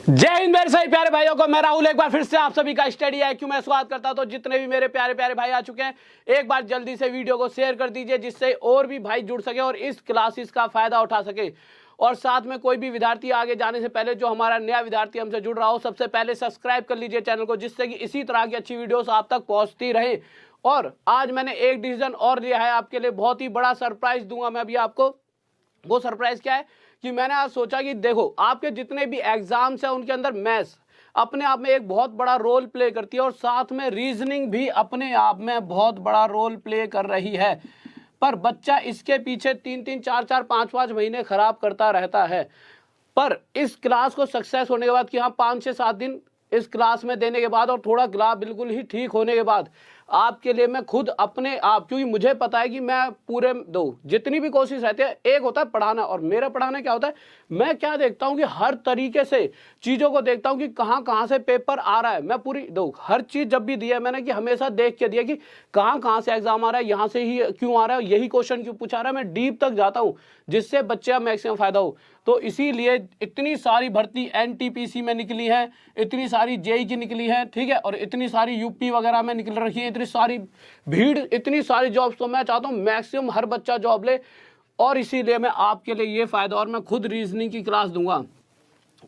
जय हिंद मेरे सभी प्यारे भाइयों को। मैं राहुल एक बार फिर से आप सभी का स्टडी IQ में स्वागत करता हूं। तो जितने भी मेरे प्यारे प्यारे भाई आ चुके हैं, एक बार जल्दी से वीडियो को शेयर कर दीजिए जिससे और भी भाई जुड़ सके और इस क्लासेस का फायदा उठा सके। और साथ में कोई भी विद्यार्थी आगे जाने से पहले जो हमारा नया विद्यार्थी हमसे जुड़ रहा हो, सबसे पहले सब्सक्राइब कर लीजिए चैनल को, जिससे कि इसी तरह की अच्छी वीडियोस आप तक पहुंचती रहे। और आज मैंने एक डिसीजन और लिया है आपके लिए, बहुत ही बड़ा सरप्राइज दूंगा मैं अभी आपको। वो सरप्राइज क्या है कि मैंने आज सोचा कि देखो, आपके जितने भी एग्जाम्स हैं उनके अंदर मैथ्स अपने आप में एक बहुत बड़ा रोल प्ले करती है और साथ में रीजनिंग भी अपने आप में बहुत बड़ा रोल प्ले कर रही है। पर बच्चा इसके पीछे 3-3, 4-4, 5-5 महीने खराब करता रहता है। पर इस क्लास को सक्सेस होने के बाद कि हाँ 5-6-7 दिन इस क्लास में देने के बाद और थोड़ा गला बिल्कुल ही ठीक होने के बाद आपके लिए मैं खुद अपने आप, क्योंकि मुझे पता है कि मैं पूरे जितनी भी कोशिश रहती है, एक होता है पढ़ाना और मेरा पढ़ाना क्या होता है, मैं क्या देखता हूं कि हर तरीके से चीज़ों को देखता हूं कि कहाँ कहाँ से पेपर आ रहा है। मैं पूरी हर चीज़ जब भी दिया मैंने कि हमेशा देख के दिया कि कहाँ कहाँ से एग्जाम आ रहा है, यहाँ से ही क्यों आ रहा है, यही क्वेश्चन क्यों पूछा रहा है। मैं डीप तक जाता हूँ जिससे बच्चे का मैक्सिमम फायदा हो। तो इसीलिए इतनी सारी भर्ती NTPC में निकली है, इतनी सारी JEE की निकली है, ठीक है, और इतनी सारी UP वगैरह में निकल रखी है, इतनी सारी भीड़, इतनी सारी जॉब्स। तो मैं चाहता हूँ मैक्सिमम हर बच्चा जॉब ले और इसीलिए मैं आपके लिए ये फायदा, और मैं खुद रीजनिंग की क्लास दूंगा।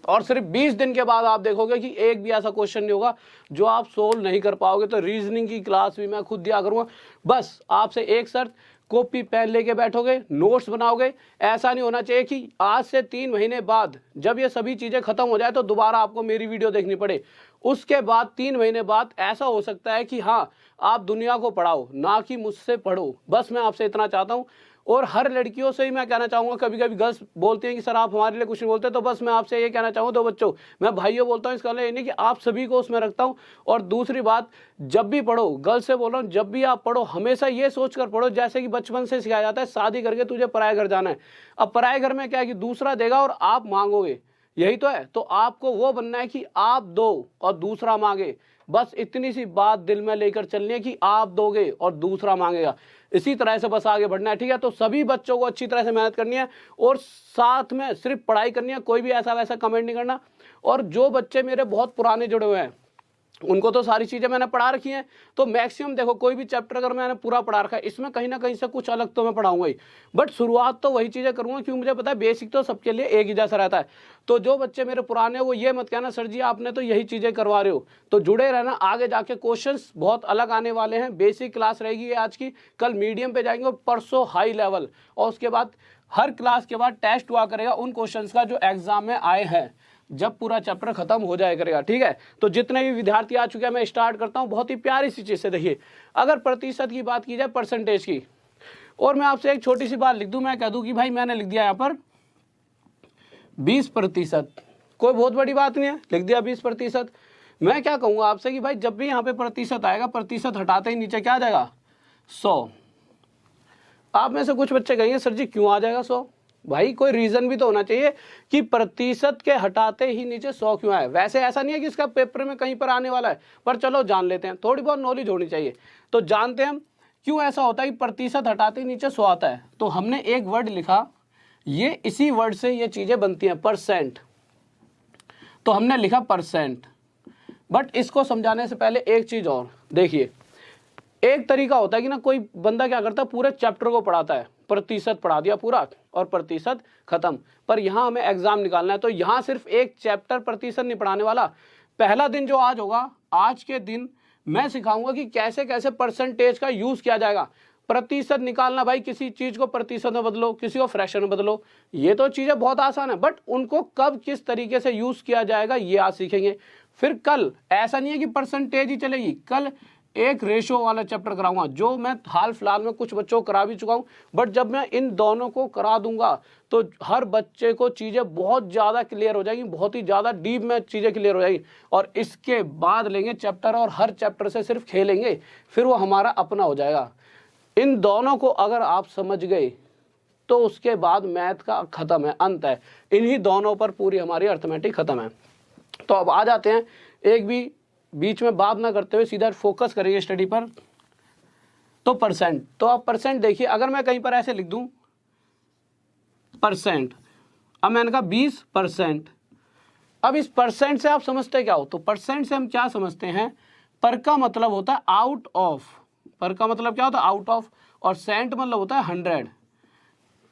और सिर्फ 20 दिन के बाद आप देखोगे कि एक भी ऐसा क्वेश्चन नहीं होगा जो आप सोल्व नहीं कर पाओगे। तो रीजनिंग की क्लास भी मैं खुद दिया करूँगा। बस आपसे एक शर्त, कॉपी पेन लेके बैठोगे, नोट्स बनाओगे। ऐसा नहीं होना चाहिए कि आज से 3 महीने बाद जब ये सभी चीज़ें खत्म हो जाए तो दोबारा आपको मेरी वीडियो देखनी पड़े। उसके बाद 3 महीने बाद ऐसा हो सकता है कि हाँ आप दुनिया को पढ़ाओ, ना कि मुझसे पढ़ो। बस मैं आपसे इतना चाहता हूँ। और हर लड़कियों से ही मैं कहना चाहूँगा, कभी कभी गर्ल्स बोलती हैं कि सर आप हमारे लिए कुछ नहीं बोलते, तो बस मैं आपसे ये कहना चाहूँ, तो बच्चों मैं भाइयों बोलता हूँ, इसका मतलब ये नहीं कि आप सभी को उसमें रखता हूँ। और दूसरी बात, जब भी पढ़ो, गर्ल्स से बोल रहा हूँ, जब भी आप पढ़ो हमेशा ये सोच कर पढ़ो जैसे कि बचपन से सिखाया जाता है शादी करके तुझे पराए घर जाना है। अब पराए घर में क्या है कि दूसरा देगा और आप मांगोगे, यही तो है। तो आपको वो बनना है कि आप दो और दूसरा मांगे। बस इतनी सी बात दिल में लेकर चलनी है कि आप दोगे और दूसरा मांगेगा। इसी तरह से बस आगे बढ़ना है, ठीक है। तो सभी बच्चों को अच्छी तरह से मेहनत करनी है और साथ में सिर्फ पढ़ाई करनी है, कोई भी ऐसा वैसा कमेंट नहीं करना। और जो बच्चे मेरे बहुत पुराने जुड़े हुए हैं उनको तो सारी चीज़ें मैंने पढ़ा रखी हैं। तो मैक्सिमम देखो, कोई भी चैप्टर अगर मैंने पूरा पढ़ा रखा है, इसमें कहीं ना कहीं से कुछ अलग तो मैं पढ़ाऊंगा ही, बट शुरुआत तो वही चीज़ें करूंगा क्योंकि मुझे पता है बेसिक तो सबके लिए एक ही जैसा रहता है। तो जो बच्चे मेरे पुराने वो ये मत कहना सर जी आपने तो यही चीज़ें करवा रहे हो। तो जुड़े रहना, आगे जाके क्वेश्चंस बहुत अलग आने वाले हैं। बेसिक क्लास रहेगी ये आज की, कल मीडियम पे जाएंगे और परसों हाई लेवल, और उसके बाद हर क्लास के बाद टेस्ट हुआ करेगा उन क्वेश्चंस का जो एग्जाम में आए हैं, जब पूरा चैप्टर खत्म हो जाया करेगा, ठीक है। तो जितने भी विद्यार्थी आ चुके हैं मैं स्टार्ट करता हूं बहुत ही प्यारी सी चीज़ से। देखिए, अगर प्रतिशत की बात की जाए, परसेंटेज की, और मैं आपसे एक छोटी सी बात लिख दूं, मैं कह दूं कि भाई मैंने लिख दिया यहाँ पर 20%, कोई बहुत बड़ी बात नहीं है, लिख दिया 20%। मैं क्या कहूँगा आपसे कि भाई जब भी यहाँ पे प्रतिशत आएगा, प्रतिशत हटाते ही नीचे क्या आ जाएगा, 100। आप में से कुछ बच्चे कहेंगे सर जी क्यों आ जाएगा 100? भाई कोई रीजन भी तो होना चाहिए कि प्रतिशत के हटाते ही नीचे 100 क्यों आए। वैसे ऐसा नहीं है कि इसका पेपर में कहीं पर आने वाला है, पर चलो जान लेते हैं, थोड़ी बहुत नॉलेज होनी चाहिए। तो जानते हैं हम क्यों ऐसा होता है कि प्रतिशत हटाते ही नीचे 100 आता है। तो हमने एक वर्ड लिखा, ये इसी वर्ड से ये चीजें बनती हैं, परसेंट। तो हमने लिखा परसेंट। बट इसको समझाने से पहले एक चीज और देखिए, एक तरीका होता है कि ना कोई बंदा क्या करता है, पूरे चैप्टर को पढ़ाता है, प्रतिशत पढ़ा दिया पूरा और प्रतिशत खत्म। पर यहाँ हमें एग्जाम निकालना है, तो यहाँ सिर्फ एक चैप्टर प्रतिशत नहीं पढ़ाने वाला। पहला दिन जो आज होगा, आज के दिन मैं सिखाऊंगा कि कैसे कैसे परसेंटेज का यूज किया जाएगा। प्रतिशत निकालना, भाई किसी चीज को प्रतिशत में बदलो, किसी को फ्रैक्शन में बदलो, ये तो चीजें बहुत आसान है, बट उनको कब किस तरीके से यूज किया जाएगा ये आज सीखेंगे। फिर कल ऐसा नहीं है कि परसेंटेज ही चलेगी, कल एक रेशो वाला चैप्टर कराऊंगा जो मैं हाल फिलहाल में कुछ बच्चों को करा भी चुका हूं। बट जब मैं इन दोनों को करा दूंगा तो हर बच्चे को चीज़ें बहुत ज़्यादा क्लियर हो जाएंगी, बहुत ही ज़्यादा डीप में चीज़ें क्लियर हो जाएंगी। और इसके बाद लेंगे चैप्टर और हर चैप्टर से सिर्फ खेलेंगे, फिर वो हमारा अपना हो जाएगा। इन दोनों को अगर आप समझ गए तो उसके बाद मैथ का खत्म है, अंत है। इन्हीं दोनों पर पूरी हमारी अर्थमेटिक खत्म है। तो अब आ जाते हैं, एक भी बीच में बात ना करते हुए सीधा फोकस करेंगे स्टडी पर। तो परसेंट, तो आप परसेंट देखिए, अगर मैं कहीं पर ऐसे लिख दूं परसेंट, अब मैंने कहा 20%, अब इस परसेंट से आप समझते क्या हो, तो परसेंट से हम क्या समझते हैं, पर का मतलब होता है आउट ऑफ, पर का मतलब क्या होता है आउट ऑफ, और सेंट मतलब होता है 100।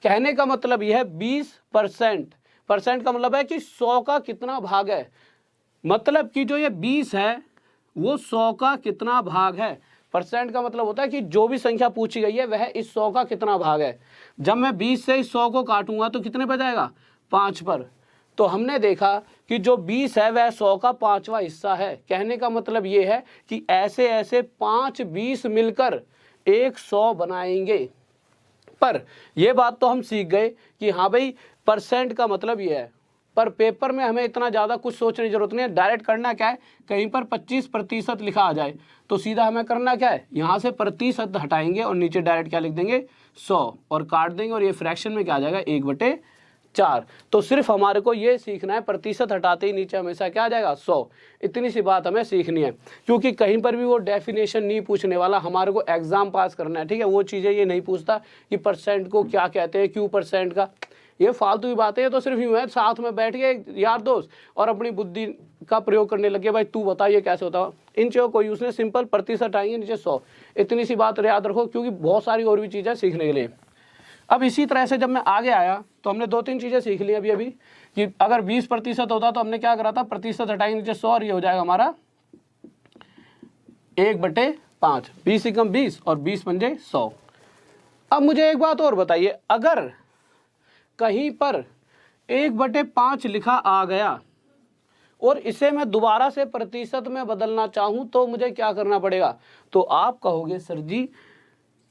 कहने का मतलब यह है 20%, परसेंट का मतलब है कि 100 का कितना भाग है, मतलब कि जो ये 20 है वो 100 का कितना भाग है। परसेंट का मतलब होता है कि जो भी संख्या पूछी गई है वह इस 100 का कितना भाग है। जब मैं 20 से इस 100 को काटूंगा तो कितने पर जाएगा, 5 पर। तो हमने देखा कि जो 20 है वह 100 का 5वां हिस्सा है। कहने का मतलब ये है कि ऐसे ऐसे 5 20 मिलकर एक 100 बनाएंगे। पर यह बात तो हम सीख गए कि हाँ भाई परसेंट का मतलब ये है, पर पेपर में हमें इतना ज़्यादा कुछ सोचने की जरूरत नहीं है। डायरेक्ट करना क्या है, कहीं पर 25% लिखा आ जाए तो सीधा हमें करना क्या है, यहाँ से प्रतिशत हटाएंगे और नीचे डायरेक्ट क्या लिख देंगे 100 और काट देंगे, और ये फ्रैक्शन में क्या आ जाएगा 1/4। तो सिर्फ हमारे को ये सीखना है, प्रतिशत हटाते ही नीचे हमेशा क्या आ जाएगा 100। इतनी सी बात हमें सीखनी है, क्योंकि कहीं पर भी वो डेफिनेशन नहीं पूछने वाला, हमारे को एग्जाम पास करना है, ठीक है। वो चीज़ें ये नहीं पूछता कि परसेंट को क्या कहते हैं, क्यों परसेंट का, ये फालतू की बातें हैं। तो सिर्फ यूं है, साथ में बैठ के यार दोस्त और अपनी बुद्धि का प्रयोग करने लगे, भाई तू बता ये कैसे होता है। इन चीज़ों को यूज ने सिंपल प्रतिशत आएंगे नीचे 100। इतनी सी बात याद रखो, क्योंकि बहुत सारी और भी चीज़ें सीखने के लिए। अब इसी तरह से जब मैं आगे आया तो हमने 2-3 चीज़ें सीख ली अभी कि अगर 20% होता तो हमने क्या करा था, प्रतिशत हटाएंगे नीचे 100 और ये हो जाएगा हमारा 1/5। 20 एकम 20 और 20 पंजे 100। अब मुझे एक बात और बताइए, अगर कहीं पर 1/5 लिखा आ गया और इसे मैं दोबारा से प्रतिशत में बदलना चाहूं तो मुझे क्या करना पड़ेगा, तो आप कहोगे सर जी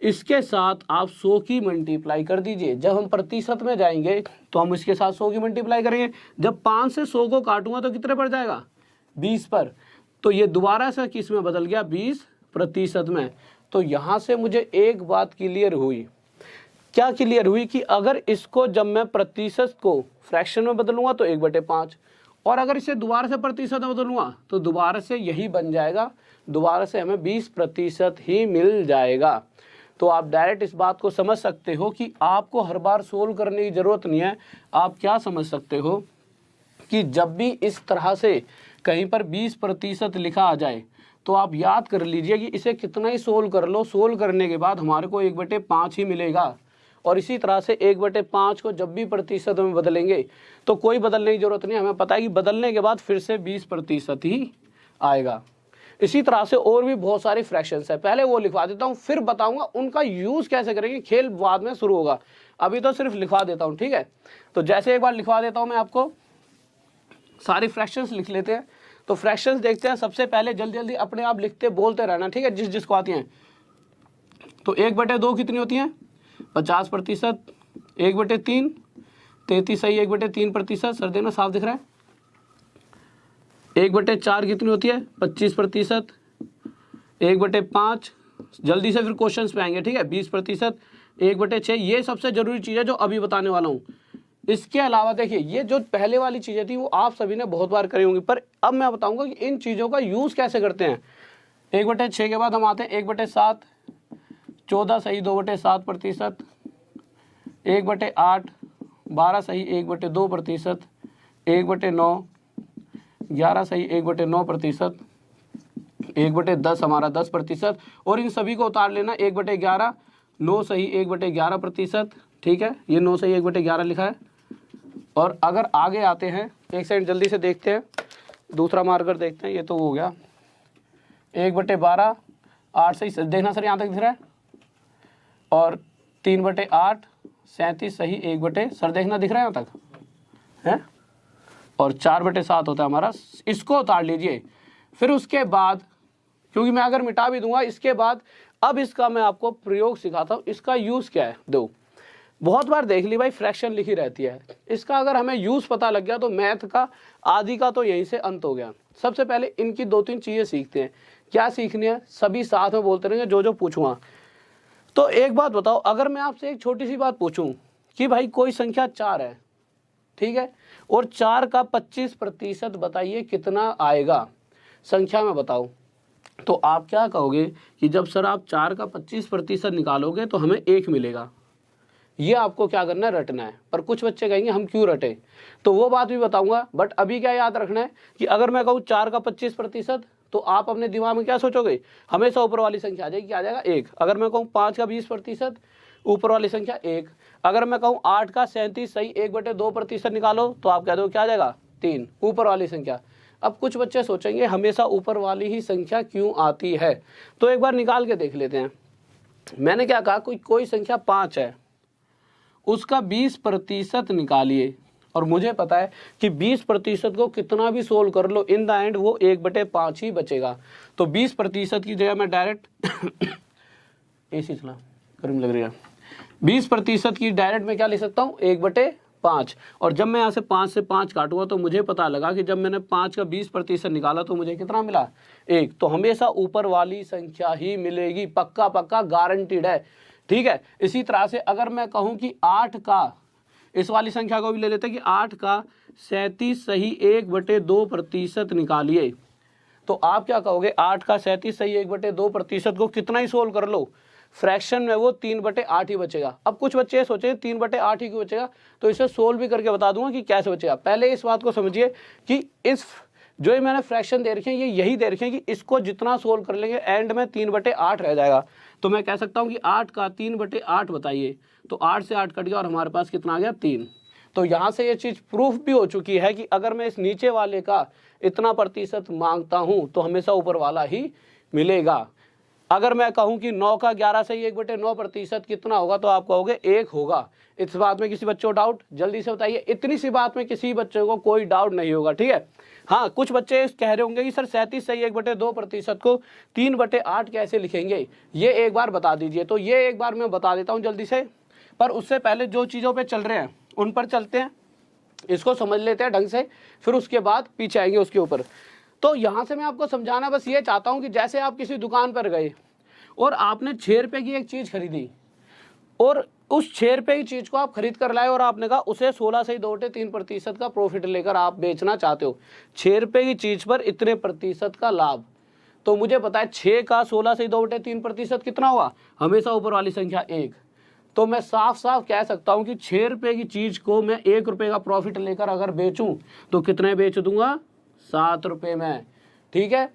इसके साथ आप 100 की मल्टीप्लाई कर दीजिए। जब हम प्रतिशत में जाएंगे तो हम इसके साथ 100 की मल्टीप्लाई करेंगे। जब 5 से 100 को काटूंगा तो कितने पर जाएगा, 20 पर। तो ये दोबारा से किस में बदल गया, 20% में। तो यहाँ से मुझे एक बात क्लियर हुई, क्या क्लियर हुई, कि अगर इसको जब मैं प्रतिशत को फ्रैक्शन में बदलूंगा तो 1/5, और अगर इसे दोबारा से प्रतिशत में बदलूंगा तो दोबारा से यही बन जाएगा, दोबारा से हमें 20% ही मिल जाएगा। तो आप डायरेक्ट इस बात को समझ सकते हो कि आपको हर बार सोल्व करने की ज़रूरत नहीं है। आप क्या समझ सकते हो कि जब भी इस तरह से कहीं पर 20% लिखा आ जाए तो आप याद कर लीजिए कि इसे कितना ही सोल्व कर लो, सोल्व करने के बाद हमारे को 1/5 ही मिलेगा। और इसी तरह से 1/5 को जब भी प्रतिशत में बदलेंगे तो कोई बदलने की जरूरत नहीं, हमें पता है कि बदलने के बाद फिर से 20% ही आएगा। इसी तरह से और भी बहुत सारे फ्रैक्शंस है, पहले वो लिखवा देता हूँ फिर बताऊंगा उनका यूज कैसे करेंगे, खेल बाद में शुरू होगा। अभी तो सिर्फ लिखवा देता हूँ, ठीक है। तो जैसे एक बार लिखवा देता हूँ मैं आपको, सारी फ्रैक्शंस लिख लेते हैं। तो फ्रैक्शंस देखते हैं। सबसे पहले जल्दी जल्दी अपने आप लिखते बोलते रहना, ठीक है, जिस जिसको आती हैं। तो 1/2 कितनी होती है, 50%। 1/3 33 सही, 1/3%। सर देना साफ दिख रहा है। 1/4 कितनी होती है, 25%। 1/5 जल्दी से फिर क्वेश्चंस पे आएंगे, ठीक है, 20%। 1/6 ये सबसे जरूरी चीज़ है जो अभी बताने वाला हूँ। इसके अलावा देखिए ये जो पहले वाली चीज़ें थी वो आप सभी ने बहुत बार करी होंगी, पर अब मैं बताऊंगा कि इन चीज़ों का यूज़ कैसे करते हैं। 1/6 के बाद हम आते हैं 1/7, 14 सही 2/7%। 1/8 12 सही 1/2%। 1/9 11 सही 1/9%। 1/10 हमारा 10%। और इन सभी को उतार लेना 1/11 9 सही 1/11%, ठीक है, ये 9 सही 1/11 लिखा है। और अगर आगे आते हैं, एक सेकंड जल्दी से देखते हैं, दूसरा मार्कर देखते हैं, ये तो हो गया 1/12 8 सही, देखना सर यहाँ तक दिख रहा है। और 3/8 37 सही 1/, सर देखना दिख रहा है यहाँ तक है। और 4/7 होता है हमारा, इसको उतार लीजिए। फिर उसके बाद, क्योंकि मैं अगर मिटा भी दूंगा इसके बाद, अब इसका मैं आपको प्रयोग सिखाता हूँ। इसका यूज़ क्या है, दो बहुत बार देख ली भाई फ्रैक्शन लिखी रहती है, इसका अगर हमें यूज़ पता लग गया तो मैथ का आदि का तो यहीं से अंत हो गया। सबसे पहले इनकी 2-3 चीज़ें सीखते हैं। क्या सीखनी है, सभी साथ में बोलते रहेंगे जो जो पूछूंगा। तो एक बात बताओ, अगर मैं आपसे एक छोटी सी बात पूछूं कि भाई कोई संख्या 4 है, ठीक है, और 4 का 25% बताइए कितना आएगा, संख्या में बताओ। तो आप क्या कहोगे कि जब सर आप 4 का 25% निकालोगे तो हमें 1 मिलेगा। ये आपको क्या करना है, रटना है। पर कुछ बच्चे कहेंगे हम क्यों रटे, तो वो बात भी बताऊंगा। बट अभी क्या याद रखना है कि अगर मैं कहूँ 4 का 25%, तो आप अपने दिमाग में क्या सोचोगे, हमेशा ऊपर वाली संख्या आ जाएगी, क्या आ जाएगा 1। अगर मैं कहूँ 5 का 20%, ऊपर वाली संख्या 1। अगर मैं कहूँ 8 का 37 सही 1/2% निकालो, तो आप कह दो क्या आ जाएगा 3, ऊपर वाली संख्या। अब कुछ बच्चे सोचेंगे हमेशा ऊपर वाली ही संख्या क्यों आती है, तो एक बार निकाल के देख लेते हैं। मैंने क्या कहा, कोई संख्या 5 है, उसका 20% निकालिए, और मुझे पता है कि 20% को कितना भी सोल्व कर लो, इन द एंड वो 1/5 ही बचेगा। तो 20% की जगह मैं डायरेक्ट ऐसी चला गर्मी लग रही है, 20% की डायरेक्ट मैं क्या लिख सकता हूँ 1/5। और जब मैं यहाँ से 5 से 5 काटूंगा तो मुझे पता लगा कि जब मैंने 5 का 20% निकाला तो मुझे कितना मिला 1। तो हमेशा ऊपर वाली संख्या ही मिलेगी, पक्का पक्का गारंटीड है, ठीक है। इसी तरह से अगर मैं कहूँ कि 8 का, इस वाली संख्या को भी ले लेते हैं कि 8 का 37 सही 1/2% निकालिए, तो आप क्या कहोगे 8 का 37 सही 1/2% को कितना ही सोल्व कर लो, फ्रैक्शन में वो 3/8 ही बचेगा। अब कुछ बच्चे सोचे 3/8 ही क्यों बचेगा, तो इसे सोल्व भी करके बता दूंगा कि कैसे बचेगा। पहले इस बात को समझिए कि इस जो ये मैंने फ्रैक्शन दे रखे हैं ये यही दे रखे हैं कि इसको जितना सोल्व कर लेंगे एंड में 3/8 रह जाएगा। तो मैं कह सकता हूँ कि 8 का 3/8 बताइए, तो 8 से 8 कट गया और हमारे पास कितना आ गया 3। तो यहाँ से ये चीज़ प्रूफ भी हो चुकी है कि अगर मैं इस नीचे वाले का इतना प्रतिशत मांगता हूँ तो हमेशा ऊपर वाला ही मिलेगा। अगर मैं कहूं कि 9 का 11 से 1/9% कितना होगा, तो आप कहोगे 1 होगा। इस बात में किसी बच्चे को डाउट, जल्दी से बताइए। इतनी सी बात में किसी बच्चे को कोई डाउट नहीं होगा, ठीक है। हाँ, कुछ बच्चे कह रहे होंगे कि सर 37 से 1/2% को 3/8 कैसे लिखेंगे, ये एक बार बता दीजिए। तो ये एक बार मैं बता देता हूँ जल्दी से, पर उससे पहले जो चीज़ों पर चल रहे हैं उन पर चलते हैं, इसको समझ लेते हैं ढंग से, फिर उसके बाद पीछे आएंगे उसके ऊपर। तो यहाँ से मैं आपको समझाना बस ये चाहता हूँ कि जैसे आप किसी दुकान पर गए और आपने 6 रुपये की एक चीज़ खरीदी, और उस 6 रुपये की चीज़ को आप खरीद कर लाए और आपने कहा उसे 16 से 2.3% का प्रॉफिट लेकर आप बेचना चाहते हो। 6 रुपये की चीज़ पर इतने प्रतिशत का लाभ, तो मुझे पता है 6 का 16 से 2.3% कितना हुआ, हमेशा ऊपर वाली संख्या 1। तो मैं साफ साफ कह सकता हूँ कि 6 रुपये की चीज़ को मैं 1 रुपये का प्रॉफिट लेकर अगर बेचूँ तो कितने बेच दूंगा, 7 रुपये में, ठीक है।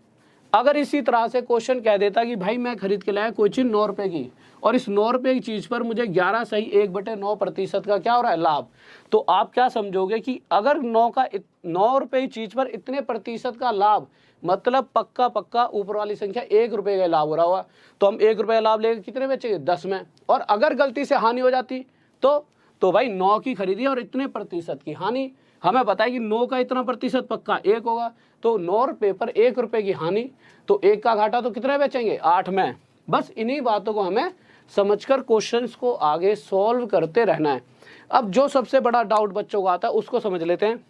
अगर इसी तरह से क्वेश्चन कह देता कि भाई मैं खरीद के लाया कोई चीज़ 9 रुपये की, और इस 9 रुपये की चीज़ पर मुझे 11 सही 1/9% का क्या हो रहा है लाभ, तो आप क्या समझोगे कि अगर 9 रुपये की चीज़ पर इतने प्रतिशत का लाभ, मतलब पक्का पक्का ऊपर वाली संख्या 1 रुपये का लाभ हो रहा हुआ। तो हम 1 रुपये का लाभ लेकर कितने बेचेंगे, 10 में। और अगर गलती से हानि हो जाती तो भाई 9 की खरीदी और इतने प्रतिशत की हानि, हमें पता है कि 9 का इतना प्रतिशत पक्का 1 होगा, तो 9 रुपये पर 1 रुपये की हानि, तो 1 का घाटा, तो कितने बेचेंगे, 8 में। बस इन्हीं बातों को हमें समझकर क्वेश्चंस को आगे सॉल्व करते रहना है। अब जो सबसे बड़ा डाउट बच्चों को आता है उसको समझ लेते हैं।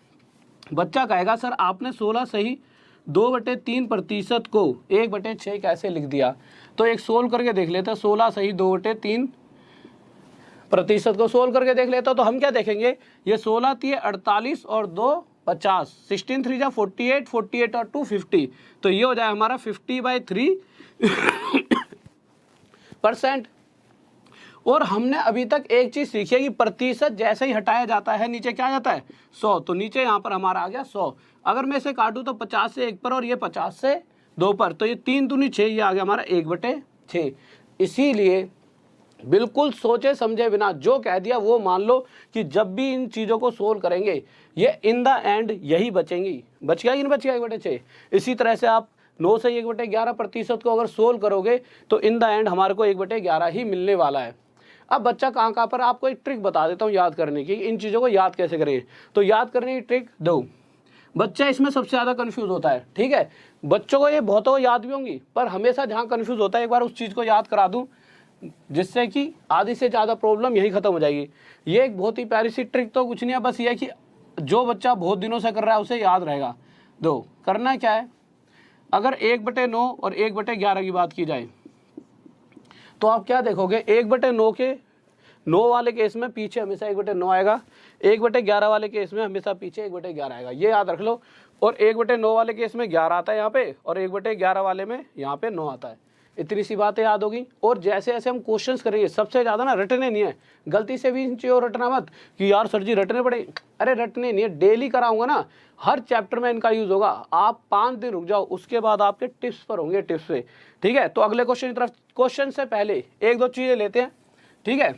बच्चा कहेगा सर आपने 16 सही 2/3% को 1/6 कैसे लिख दिया, तो एक सोल्व करके देख लेते हैं। 16 सही 2/3% को सोल्व करके देख लेता, तो हम क्या देखेंगे, ये 16 थी 48 और 2 50, 16 3 जा 48, 48 और 2 50, तो ये हो जाए हमारा 50/3%। और हमने अभी तक एक चीज सीखी है कि प्रतिशत जैसे ही हटाया जाता है नीचे क्या आ जाता है, 100। तो नीचे यहाँ पर हमारा आ गया 100। अगर मैं इसे काटूं तो 50 से 1 पर और ये 50 से 2 पर, तो ये 3 दूनी 6, ये आ गया हमारा 1/6। इसीलिए बिल्कुल सोचे समझे बिना जो कह दिया वो मान लो कि जब भी इन चीज़ों को सोल्व करेंगे ये इन द एंड यही बचेंगी। बच गया कि नहीं बचेगा 1/6। इसी तरह से आप 9 से 1/11% को अगर सोल्व करोगे तो इन द एंड हमारे को 1/11 ही मिलने वाला है। अब बच्चा कहाँ पर, आपको एक ट्रिक बता देता हूँ याद करने की, इन चीज़ों को याद कैसे करें। तो याद करने की ट्रिक दो, बच्चा इसमें सबसे ज़्यादा कंफ्यूज होता है, ठीक है। बच्चों को ये बहुतों याद भी होंगी, पर हमेशा जहाँ कंफ्यूज होता है एक बार उस चीज़ को याद करा दूँ, जिससे कि आधी से ज़्यादा प्रॉब्लम यही खत्म हो जाएगी। ये एक बहुत ही प्यारी सी ट्रिक, तो कुछ नहीं है, बस ये है कि जो बच्चा बहुत दिनों से कर रहा है उसे याद रहेगा। दो करना क्या है, अगर 1/9 और 1/11 की बात की जाए तो आप क्या देखोगे, 1/9 के 9 वाले केस में पीछे हमेशा 1/9 आएगा, 1/11 वाले केस में हमेशा पीछे 1/11 आएगा, ये याद रख लो। और 1/9 वाले केस में 11 आता है यहाँ पे, और 1/11 वाले में यहाँ पे 9 आता है। इतनी सी बातें याद होगी। और जैसे जैसे हम क्वेश्चंस करेंगे, सबसे ज़्यादा ना रटने नहीं है, गलती से भी इन चीज़ों रटना मत कि यार सर जी रटने पड़े, अरे रटने नहीं है, डेली कराऊंगा ना, हर चैप्टर में इनका यूज़ होगा। आप 5 दिन रुक जाओ, उसके बाद आपके टिप्स पर होंगे, टिप्स पे, ठीक है। तो अगले क्वेश्चन की तरफ, क्वेश्चन से पहले 1-2 चीज़ें लेते हैं, ठीक है।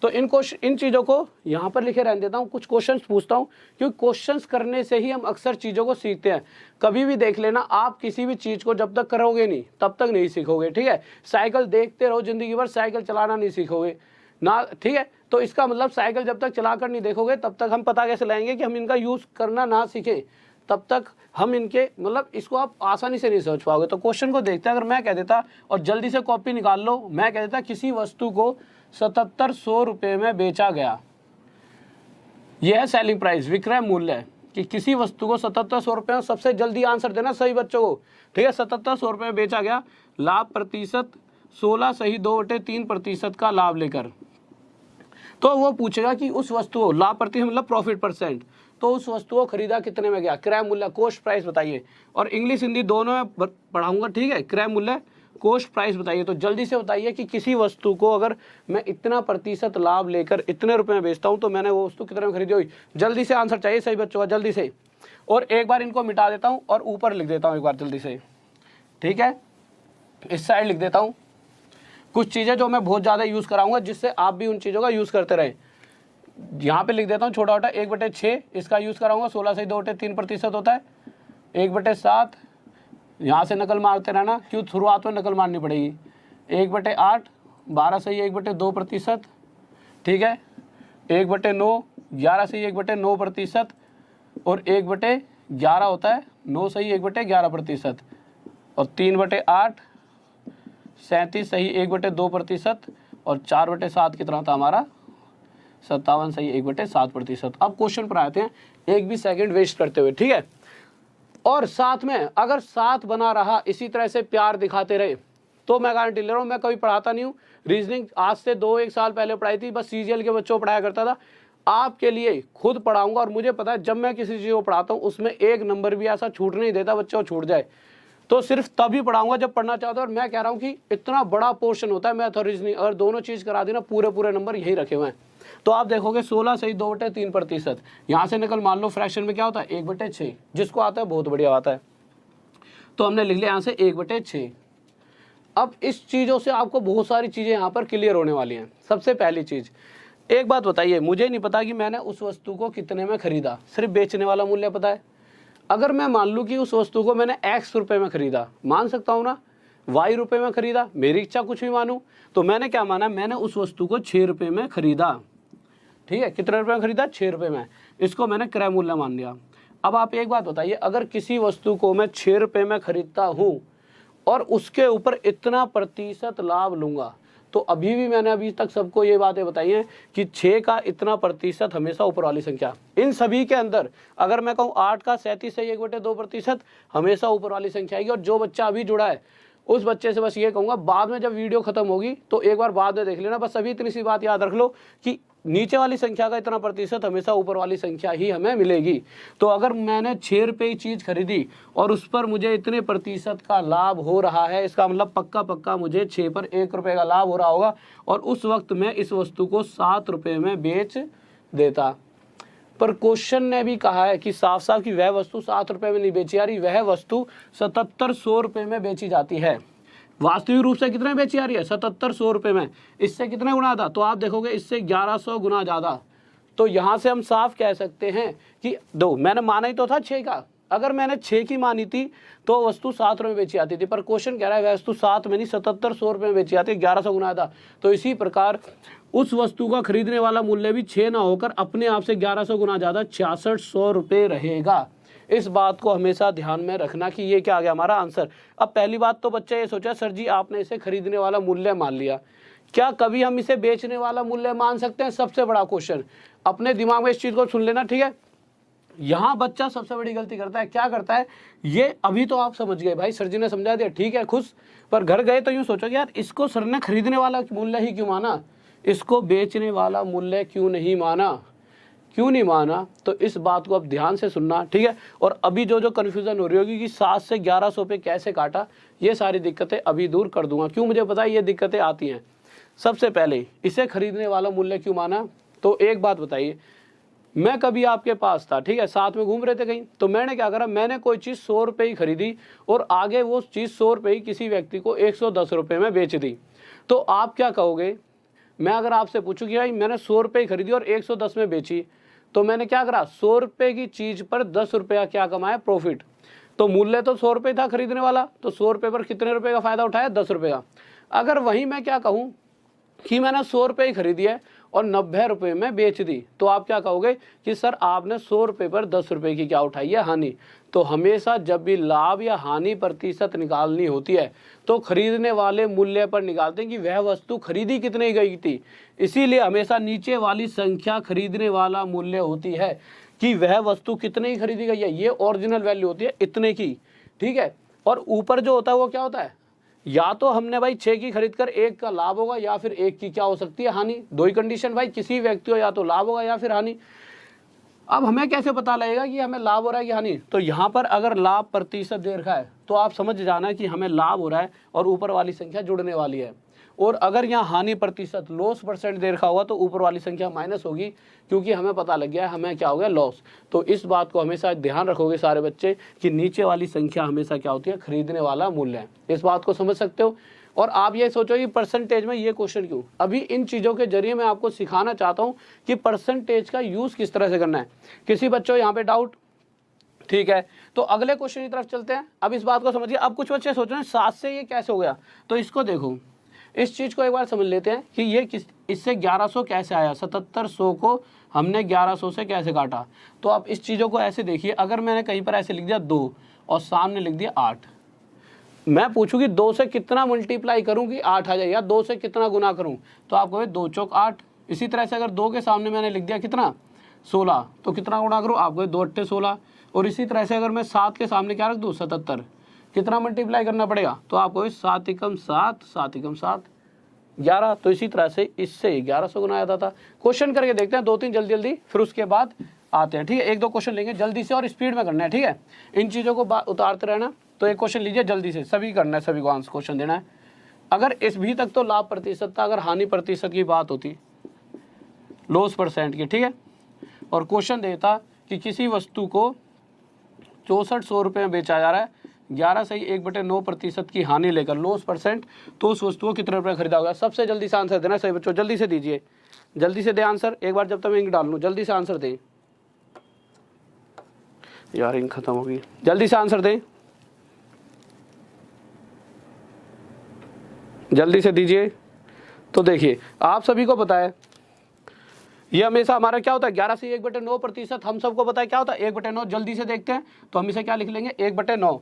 तो इन चीज़ों को यहाँ पर लिखे रहने देता हूँ, कुछ क्वेश्चंस पूछता हूँ, क्योंकि क्वेश्चंस करने से ही हम अक्सर चीज़ों को सीखते हैं। कभी भी देख लेना, आप किसी भी चीज़ को जब तक करोगे नहीं तब तक नहीं सीखोगे, ठीक है। साइकिल देखते रहो जिंदगी भर, साइकिल चलाना नहीं सीखोगे ना, ठीक है। तो इसका मतलब साइकिल जब तक चलाकर नहीं देखोगे तब तक हम पता कैसे लाएंगे कि हम इनका यूज़ करना ना सीखें, तब तक हम इनके मतलब इसको आप आसानी से नहीं समझ पाओगे। तो क्वेश्चन को देखते हैं, अगर मैं कह देता, और जल्दी से कॉपी निकाल लो, मैं कह देता किसी वस्तु को 7700 रुपये में बेचा गया, यह है सेलिंग प्राइस, विक्रय मूल्य, कि किसी वस्तु को 7700 रुपये में, सबसे जल्दी आंसर देना सही बच्चों को, ठीक है। 7700 रुपये में बेचा गया, लाभ प्रतिशत 16 सही 2/3% का लाभ लेकर। तो वो पूछेगा कि उस वस्तु को, लाभ प्रतिशत मतलब प्रॉफिट परसेंट, तो उस वस्तु को खरीदा कितने में गया, क्रय मूल्य, कॉस्ट प्राइस बताइए। और इंग्लिश हिंदी दोनों में पढ़ाऊंगा, ठीक है। क्रय मूल्य, कॉस्ट प्राइस बताइए। तो जल्दी से बताइए कि किसी वस्तु को अगर मैं इतना प्रतिशत लाभ लेकर इतने रुपए में बेचता हूं तो मैंने वो वस्तु कितने में खरीदी होगी। जल्दी से आंसर चाहिए सही बच्चों का, जल्दी से। और एक बार इनको मिटा देता हूं और ऊपर लिख देता हूं एक बार जल्दी से, ठीक है। इस साइड लिख देता हूं कुछ चीज़ें जो मैं बहुत ज़्यादा यूज़ कराऊंगा, जिससे आप भी उन चीज़ों का यूज़ करते रहें। यहाँ पे लिख देता हूँ छोटा छोटा, 1/6 इसका यूज़ कराऊंगा, 16 सही 2/3% होता है। 1/7 यहाँ से नकल मारते रहना, क्यों शुरुआत में नकल मारनी पड़ेगी। 1/8 12 सही 1/2%, ठीक है। 1/9 11 सही 1/9%, और 1/11 होता है 9 सही 1/11%, और 3/8 37 सही 1/2%, और 4/7 कितना था हमारा 57 सही 1/7%। अब क्वेश्चन पर आते हैं, एक भी सेकंड वेस्ट करते हुए, ठीक है। और साथ में अगर साथ बना रहा, इसी तरह से प्यार दिखाते रहे, तो मैं गारंटी ले रहा हूँ, मैं कभी पढ़ाता नहीं हूँ रीजनिंग, आज से 2-1 साल पहले पढ़ाई थी, बस सीजीएल के बच्चों को पढ़ाया करता था। आपके लिए खुद पढ़ाऊंगा, और मुझे पता है जब मैं किसी चीज़ को पढ़ाता हूँ उसमें 1 नंबर भी ऐसा छूट नहीं देता बच्चों को छूट जाए, तो सिर्फ तभी पढ़ाऊंगा जब पढ़ना चाहता हूँ। और मैं कह रहा हूँ कि इतना बड़ा पोर्शन होता है मैथ और रीजनिंग, अगर दोनों चीज़ करा दी ना, पूरे नंबर यही रखे हुए हैं। तो आप देखोगे 16 सही 2/3%, यहाँ से निकल मान लो फ्रैक्शन में क्या होता है 1/6, जिसको आता है बहुत बढ़िया आता है, तो हमने लिख लिया यहाँ से 1/6। अब इस चीज़ों से आपको बहुत सारी चीज़ें यहाँ पर क्लियर होने वाली हैं। सबसे पहली चीज़, एक बात बताइए, मुझे नहीं पता कि मैंने उस वस्तु को कितने में खरीदा, सिर्फ बेचने वाला मूल्य पता है। अगर मैं मान लूँ कि उस वस्तु को मैंने X रुपये में खरीदा, मान सकता हूँ ना, Y रुपये में खरीदा, मेरी इच्छा कुछ भी मानूँ, तो मैंने क्या माना, मैंने उस वस्तु को 6 रुपये में खरीदा, ठीक है। कितने रुपये में खरीदा, 6 रुपये में, इसको मैंने क्रय मूल्य मान लिया। अब आप एक बात बताइए, अगर किसी वस्तु को मैं 6 रुपये में खरीदता हूँ और उसके ऊपर इतना प्रतिशत लाभ लूँगा, तो मैंने अभी तक सबको ये बातें बताई हैं कि 6 का इतना प्रतिशत हमेशा ऊपर वाली संख्या, इन सभी के अंदर अगर मैं कहूँ 8 का 37 सही 1/2% हमेशा ऊपर वाली संख्या आएगी। और जो बच्चा अभी जुड़ा है उस बच्चे से बस ये कहूँगा, बाद में जब वीडियो खत्म होगी तो एक बार बाद में देख लेना, बस अभी इतनी सी बात याद रख लो कि नीचे वाली संख्या का इतना प्रतिशत हमेशा ऊपर वाली संख्या ही हमें मिलेगी। तो अगर मैंने 6 रुपये की चीज़ खरीदी और उस पर मुझे इतने प्रतिशत का लाभ हो रहा है, इसका मतलब पक्का मुझे 6 पर 1 रुपये का लाभ हो रहा होगा, और उस वक्त मैं इस वस्तु को 7 रुपये में बेच देता। पर क्वेश्चन ने भी कहा है कि साफ साफ कि वह वस्तु 7 रुपये में नहीं बेची जा रही, वह वस्तु 7700 रुपये में बेची जाती है। वास्तविक रूप से कितने बेची जा रही है, 7700 रुपये में। इससे कितने गुना था, तो आप देखोगे इससे 1100 गुना ज़्यादा। तो यहाँ से हम साफ कह सकते हैं कि मैंने माना ही तो था 6 का, अगर मैंने 6 की मानी थी तो वस्तु 7 रुपये में बेची जाती थी, पर क्वेश्चन कह रहा है वह वस्तु 7 में नहीं 7700 रुपये में बेची जाती है, 1100 गुना था। तो इसी प्रकार उस वस्तु का खरीदने वाला मूल्य भी 6 ना होकर अपने आप से 1100 गुना ज़्यादा 6600 रुपये रहेगा। इस बात को हमेशा ध्यान में रखना कि ये क्या आ गया हमारा आंसर। अब पहली बात तो बच्चा ये सोचा, सर जी आपने इसे खरीदने वाला मूल्य मान लिया, क्या कभी हम इसे बेचने वाला मूल्य मान सकते हैं? सबसे बड़ा क्वेश्चन, अपने दिमाग में इस चीज़ को सुन लेना, ठीक है। यहाँ बच्चा सबसे बड़ी गलती करता है, क्या करता है, ये अभी तो आप समझ गए भाई, सर जी ने समझा दिया, ठीक है खुश, पर घर गए तो यूँ सोचोगे यार इसको सर ने खरीदने वाला मूल्य ही क्यों माना, इसको बेचने वाला मूल्य क्यों नहीं माना, क्यों नहीं माना, तो इस बात को अब ध्यान से सुनना, ठीक है। और अभी जो कन्फ्यूजन हो रही होगी कि 7 से 1100 पे कैसे काटा, ये सारी दिक्कतें अभी दूर कर दूंगा। क्यों, मुझे पता है ये दिक्कतें आती हैं। सबसे पहले इसे खरीदने वाला मूल्य क्यों माना, तो एक बात बताइए, मैं कभी आपके पास था, ठीक है, साथ में घूम रहे थे कहीं, तो मैंने क्या करा, मैंने कोई चीज़ 100 रुपये ही खरीदी और आगे वो चीज़ 100 रुपये ही किसी व्यक्ति को 110 रुपये में बेच दी, तो आप क्या कहोगे। मैं अगर आपसे पूछूं कि भाई मैंने 100 रुपये ही खरीदी और 110 में बेची, तो मैंने क्या करा, 100 रुपये की चीज़ पर 10 रुपया क्या कमाया, प्रॉफिट। तो मूल्य तो 100 रुपये था खरीदने वाला, तो 100 रुपये पर कितने रुपये का फ़ायदा उठाया, 10 रुपये का। अगर वहीं मैं क्या कहूँ कि मैंने 100 रुपये ही खरीदी है और 90 रुपये में बेच दी, तो आप क्या कहोगे कि सर आपने 100 रुपये पर 10 रुपये की क्या उठाई है, हानि। तो हमेशा जब भी लाभ या हानि प्रतिशत निकालनी होती है तो खरीदने वाले मूल्य पर निकालते हैं कि वह वस्तु खरीदी कितने गई थी। इसीलिए हमेशा नीचे वाली संख्या खरीदने वाला मूल्य होती है कि वह वस्तु कितने की खरीदी गई है, ये ओरिजिनल वैल्यू होती है इतने की, ठीक है। और ऊपर जो होता है वो क्या होता है, या तो हमने भाई 6 की खरीद कर 1 का लाभ होगा या फिर 1 की क्या हो सकती है, हानि। दो ही कंडीशन भाई, किसी व्यक्ति को या तो लाभ होगा या फिर हानि। अब हमें कैसे पता लगेगा कि हमें लाभ हो रहा है कि हानि, तो यहाँ पर अगर लाभ प्रतिशत दे रखा है तो आप समझ जाना कि हमें लाभ हो रहा है और ऊपर वाली संख्या जुड़ने वाली है। और अगर यहाँ हानि प्रतिशत लॉस परसेंट दे रखा होगा तो ऊपर वाली संख्या माइनस होगी, क्योंकि हमें पता लग गया है हमें क्या हो गया, लॉस। तो इस बात को हमेशा ध्यान रखोगे सारे बच्चे कि नीचे वाली संख्या हमेशा क्या होती है, खरीदने वाला मूल्य है। इस बात को समझ सकते हो। और आप ये सोचो कि परसेंटेज में ये क्वेश्चन क्यों, अभी इन चीज़ों के जरिए मैं आपको सिखाना चाहता हूँ कि परसेंटेज का यूज़ किस तरह से करना है। किसी बच्चों यहाँ पे डाउट, ठीक है, तो अगले क्वेश्चन की तरफ चलते हैं। अब इस बात को समझिए। अब कुछ बच्चे सोच रहे हैं 7 से ये कैसे हो गया, तो इसको देखो, इस चीज़ को एक बार समझ लेते हैं कि ये इससे 1100 कैसे आया, 7700 को हमने 1100 से कैसे काटा। तो आप इस चीज़ों को ऐसे देखिए, अगर मैंने कहीं पर ऐसे लिख दिया 2 और सामने लिख दिया 8, मैं पूछूँ कि 2 से कितना मल्टीप्लाई करूँ कि 8 आ जाए, या 2 से कितना गुना करूँ, तो आप कहोगे 2 चौक 8। इसी तरह से अगर 2 के सामने मैंने लिख दिया कितना, 16, तो कितना गुना करूँ, आप कहोगे 2 अट्ठे 16। और इसी तरह से अगर मैं 7 के सामने क्या रख दूँ, 77, कितना मल्टीप्लाई करना पड़ेगा, तो आप कहोगे 7 एकम 7, 7 एकम 7, 11। तो इसी तरह से इससे 1100 गुना आता था। क्वेश्चन करके देखते हैं 2-3 जल्दी जल्दी, फिर उसके बाद आते हैं, ठीक है। 1-2 क्वेश्चन लेंगे जल्दी से और स्पीड में करना है, ठीक है। इन चीज़ों को उतारते रहना। तो एक क्वेश्चन लीजिए जल्दी से, सभी करना है, सभी को आंसर क्वेश्चन देना है। अगर इस भी तक तो लाभ प्रतिशत था, अगर हानि प्रतिशत की बात होती, लॉस परसेंट की, ठीक है, और क्वेश्चन देता कि किसी वस्तु को 6400 रुपये में बेचा जा रहा है, 11 से 1/9% की हानि लेकर, लॉस परसेंट, तो उस वस्तु को कितने रुपये खरीदा होगा। सबसे जल्दी से आंसर देना सही बच्चों, जल्दी से दीजिए, जल्दी से दे आंसर। एक बार जब तक मैं इंक डाल लूँ, जल्दी से आंसर दें यार, इंक खत्म होगी, जल्दी से आंसर दें, जल्दी से दीजिए। तो देखिए आप सभी को पता है ये हमेशा हमारा क्या होता है, 11 से 1/9%, हम सबको पता है क्या होता है 1/9। जल्दी से देखते हैं तो हम इसे क्या लिख लेंगे, 1/9।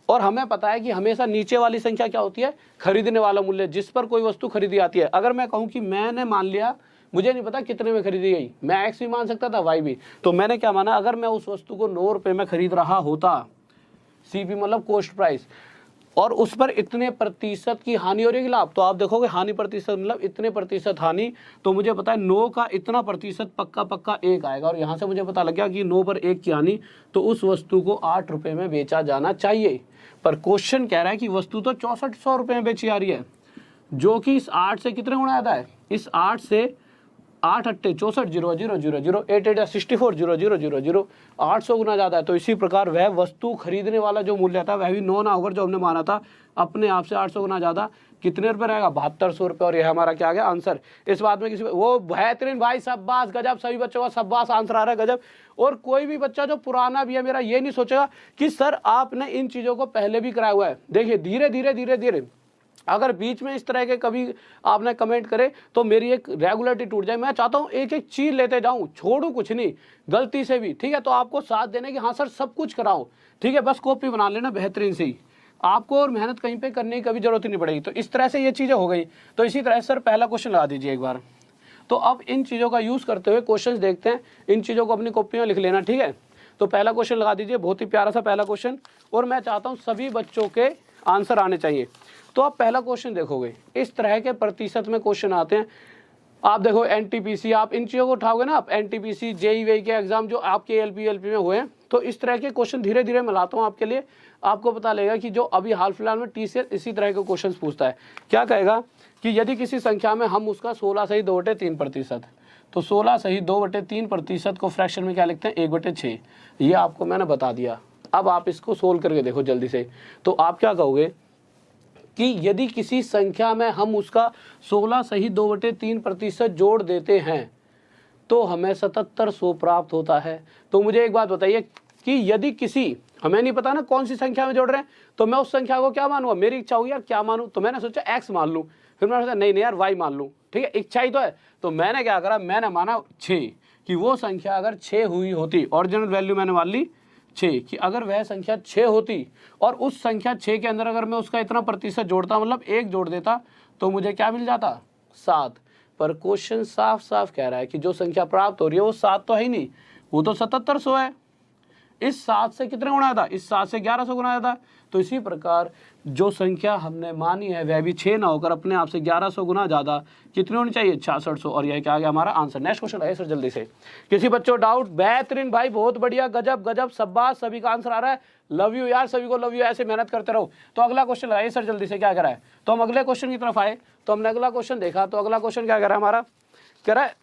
और हमें पता है कि हमेशा नीचे वाली संख्या क्या होती है, खरीदने वाला मूल्य, जिस पर कोई वस्तु खरीदी आती है। अगर मैं कहूँ कि मैंने मान लिया, मुझे नहीं पता कितने में खरीदी गई, मैं एक्स भी मान सकता था, वाई भी, तो मैंने क्या माना, अगर मैं उस वस्तु को 9 रुपये में खरीद रहा होता, CP मतलब कॉस्ट प्राइस, और उस पर इतने प्रतिशत की हानि हो रही है लाभ, तो आप देखोगे हानि प्रतिशत मतलब इतने प्रतिशत हानि, तो मुझे पता है 9 का इतना प्रतिशत पक्का पक्का 1 आएगा। और यहाँ से मुझे पता लग गया कि 9 पर 1 की हानि, तो उस वस्तु को 8 रुपये में बेचा जाना चाहिए। पर क्वेश्चन कह रहा है कि वस्तु तो 6400 रुपये में बेची जा रही है, जो कि इस 8 से कितने गुना आता है, इस 8 से 8 अट्ठे 64 0 0 0 0 8 8 64 0 0 0 0 800 गुना ज़्यादा है। तो इसी प्रकार वह वस्तु खरीदने वाला जो मूल्य था वह भी नॉन ओवर जो हमने माना था अपने आप से 800 गुना ज़्यादा, कितने रुपये रहेगा, 7200 रुपये। और यह हमारा क्या आ गया आंसर। इस बात में किसी वो बेहतरीन भाई, शाबाश गजब, सभी बच्चों का शाबाश आंसर आ रहा है, गजब। और कोई भी बच्चा जो पुराना भी है मेरा ये नहीं सोचेगा कि सर आपने इन चीज़ों को पहले भी कराया हुआ है। देखिए धीरे धीरे धीरे धीरे अगर बीच में इस तरह के कभी आपने कमेंट करे तो मेरी एक रेगुलरिटी टूट जाए। मैं चाहता हूँ एक एक चीज़ लेते जाऊँ, छोड़ूं कुछ नहीं गलती से भी, ठीक है। तो आपको साथ देने की, हाँ सर सब कुछ कराओ, ठीक है, बस कॉपी बना लेना बेहतरीन से ही, आपको और मेहनत कहीं पे करने की कभी जरूरत ही नहीं पड़ेगी। तो इस तरह से ये चीज़ें हो गई। तो इसी तरह सर पहला क्वेश्चन लगा दीजिए एक बार। तो अब इन चीज़ों का यूज़ करते हुए क्वेश्चन देखते हैं, इन चीज़ों को अपनी कॉपी में लिख लेना, ठीक है। तो पहला क्वेश्चन लगा दीजिए, बहुत ही प्यारा सा पहला क्वेश्चन, और मैं चाहता हूँ सभी बच्चों के आंसर आने चाहिए। तो आप पहला क्वेश्चन देखोगे, इस तरह के प्रतिशत में क्वेश्चन आते हैं। आप देखो एनटीपीसी, आप इन चीज़ों को उठाओगे ना, आप एनटीपीसी जेई वेई के एग्जाम जो आपके एलपी में हुए हैं, तो इस तरह के क्वेश्चन धीरे धीरे मैं लाता हूँ आपके लिए। आपको पता लगेगा कि जो अभी हाल फिलहाल में टीसीएस इसी तरह के क्वेश्चन पूछता है। क्या कहेगा कि यदि किसी संख्या में हम उसका 16 सही 2/3%, तो 16 सही 2/3% को फ्रैक्शन में क्या लिखते हैं 1/6। ये आपको मैंने बता दिया। अब आप इसको सोल्व करके देखो जल्दी से। तो आप क्या कहोगे कि यदि किसी संख्या में हम उसका 16 सही 2/3% जोड़ देते हैं तो हमें 7700 प्राप्त होता है। तो मुझे एक बात बताइए कि यदि किसी, हमें नहीं पता ना कौन सी संख्या में जोड़ रहे हैं, तो मैं उस संख्या को क्या मानूंगा, मेरी इच्छा होगी यार क्या मानूं, तो मैंने सोचा x मान लूं, फिर मैंने सोचा नहीं यार y मान लूं, ठीक है, इच्छा ही तो है। तो मैंने क्या करा, मैंने माना 6 कि वो संख्या अगर 6 हुई होती, ओरिजिनल वैल्यू मैंने मान ली 6 कि अगर वह संख्या 6 होती और उस संख्या 6 के अंदर अगर मैं उसका इतना प्रतिशत जोड़ता, मतलब 1 जोड़ देता, तो मुझे क्या मिल जाता 7। पर क्वेश्चन साफ साफ कह रहा है कि जो संख्या प्राप्त हो रही है वो 7 तो है ही नहीं, वो तो 7700 है। इस 7 से कितने गुना था, इस 7 से 1100 गुना था। तो इसी प्रकार जो संख्या हमने मानी है वह भी 6 ना होकर अपने आप से 1100 गुना ज़्यादा कितनी होनी चाहिए 6600। और यह क्या आ गया हमारा आंसर। नेक्स्ट क्वेश्चन है सर जल्दी से। किसी बच्चों डाउट? बेहतरीन भाई, बहुत बढ़िया, गजब गजब, शाबाश, सभी का आंसर आ रहा है। लव यू यार, सभी को लव यू, ऐसे मेहनत करते रहो। तो अगला क्वेश्चन लगाइए सर जल्दी से, क्या करा है। तो हम अगले क्वेश्चन की तरफ आए, तो हमने अगला क्वेश्चन देखा। तो अगला क्वेश्चन क्या करा हमारा, कह रहा है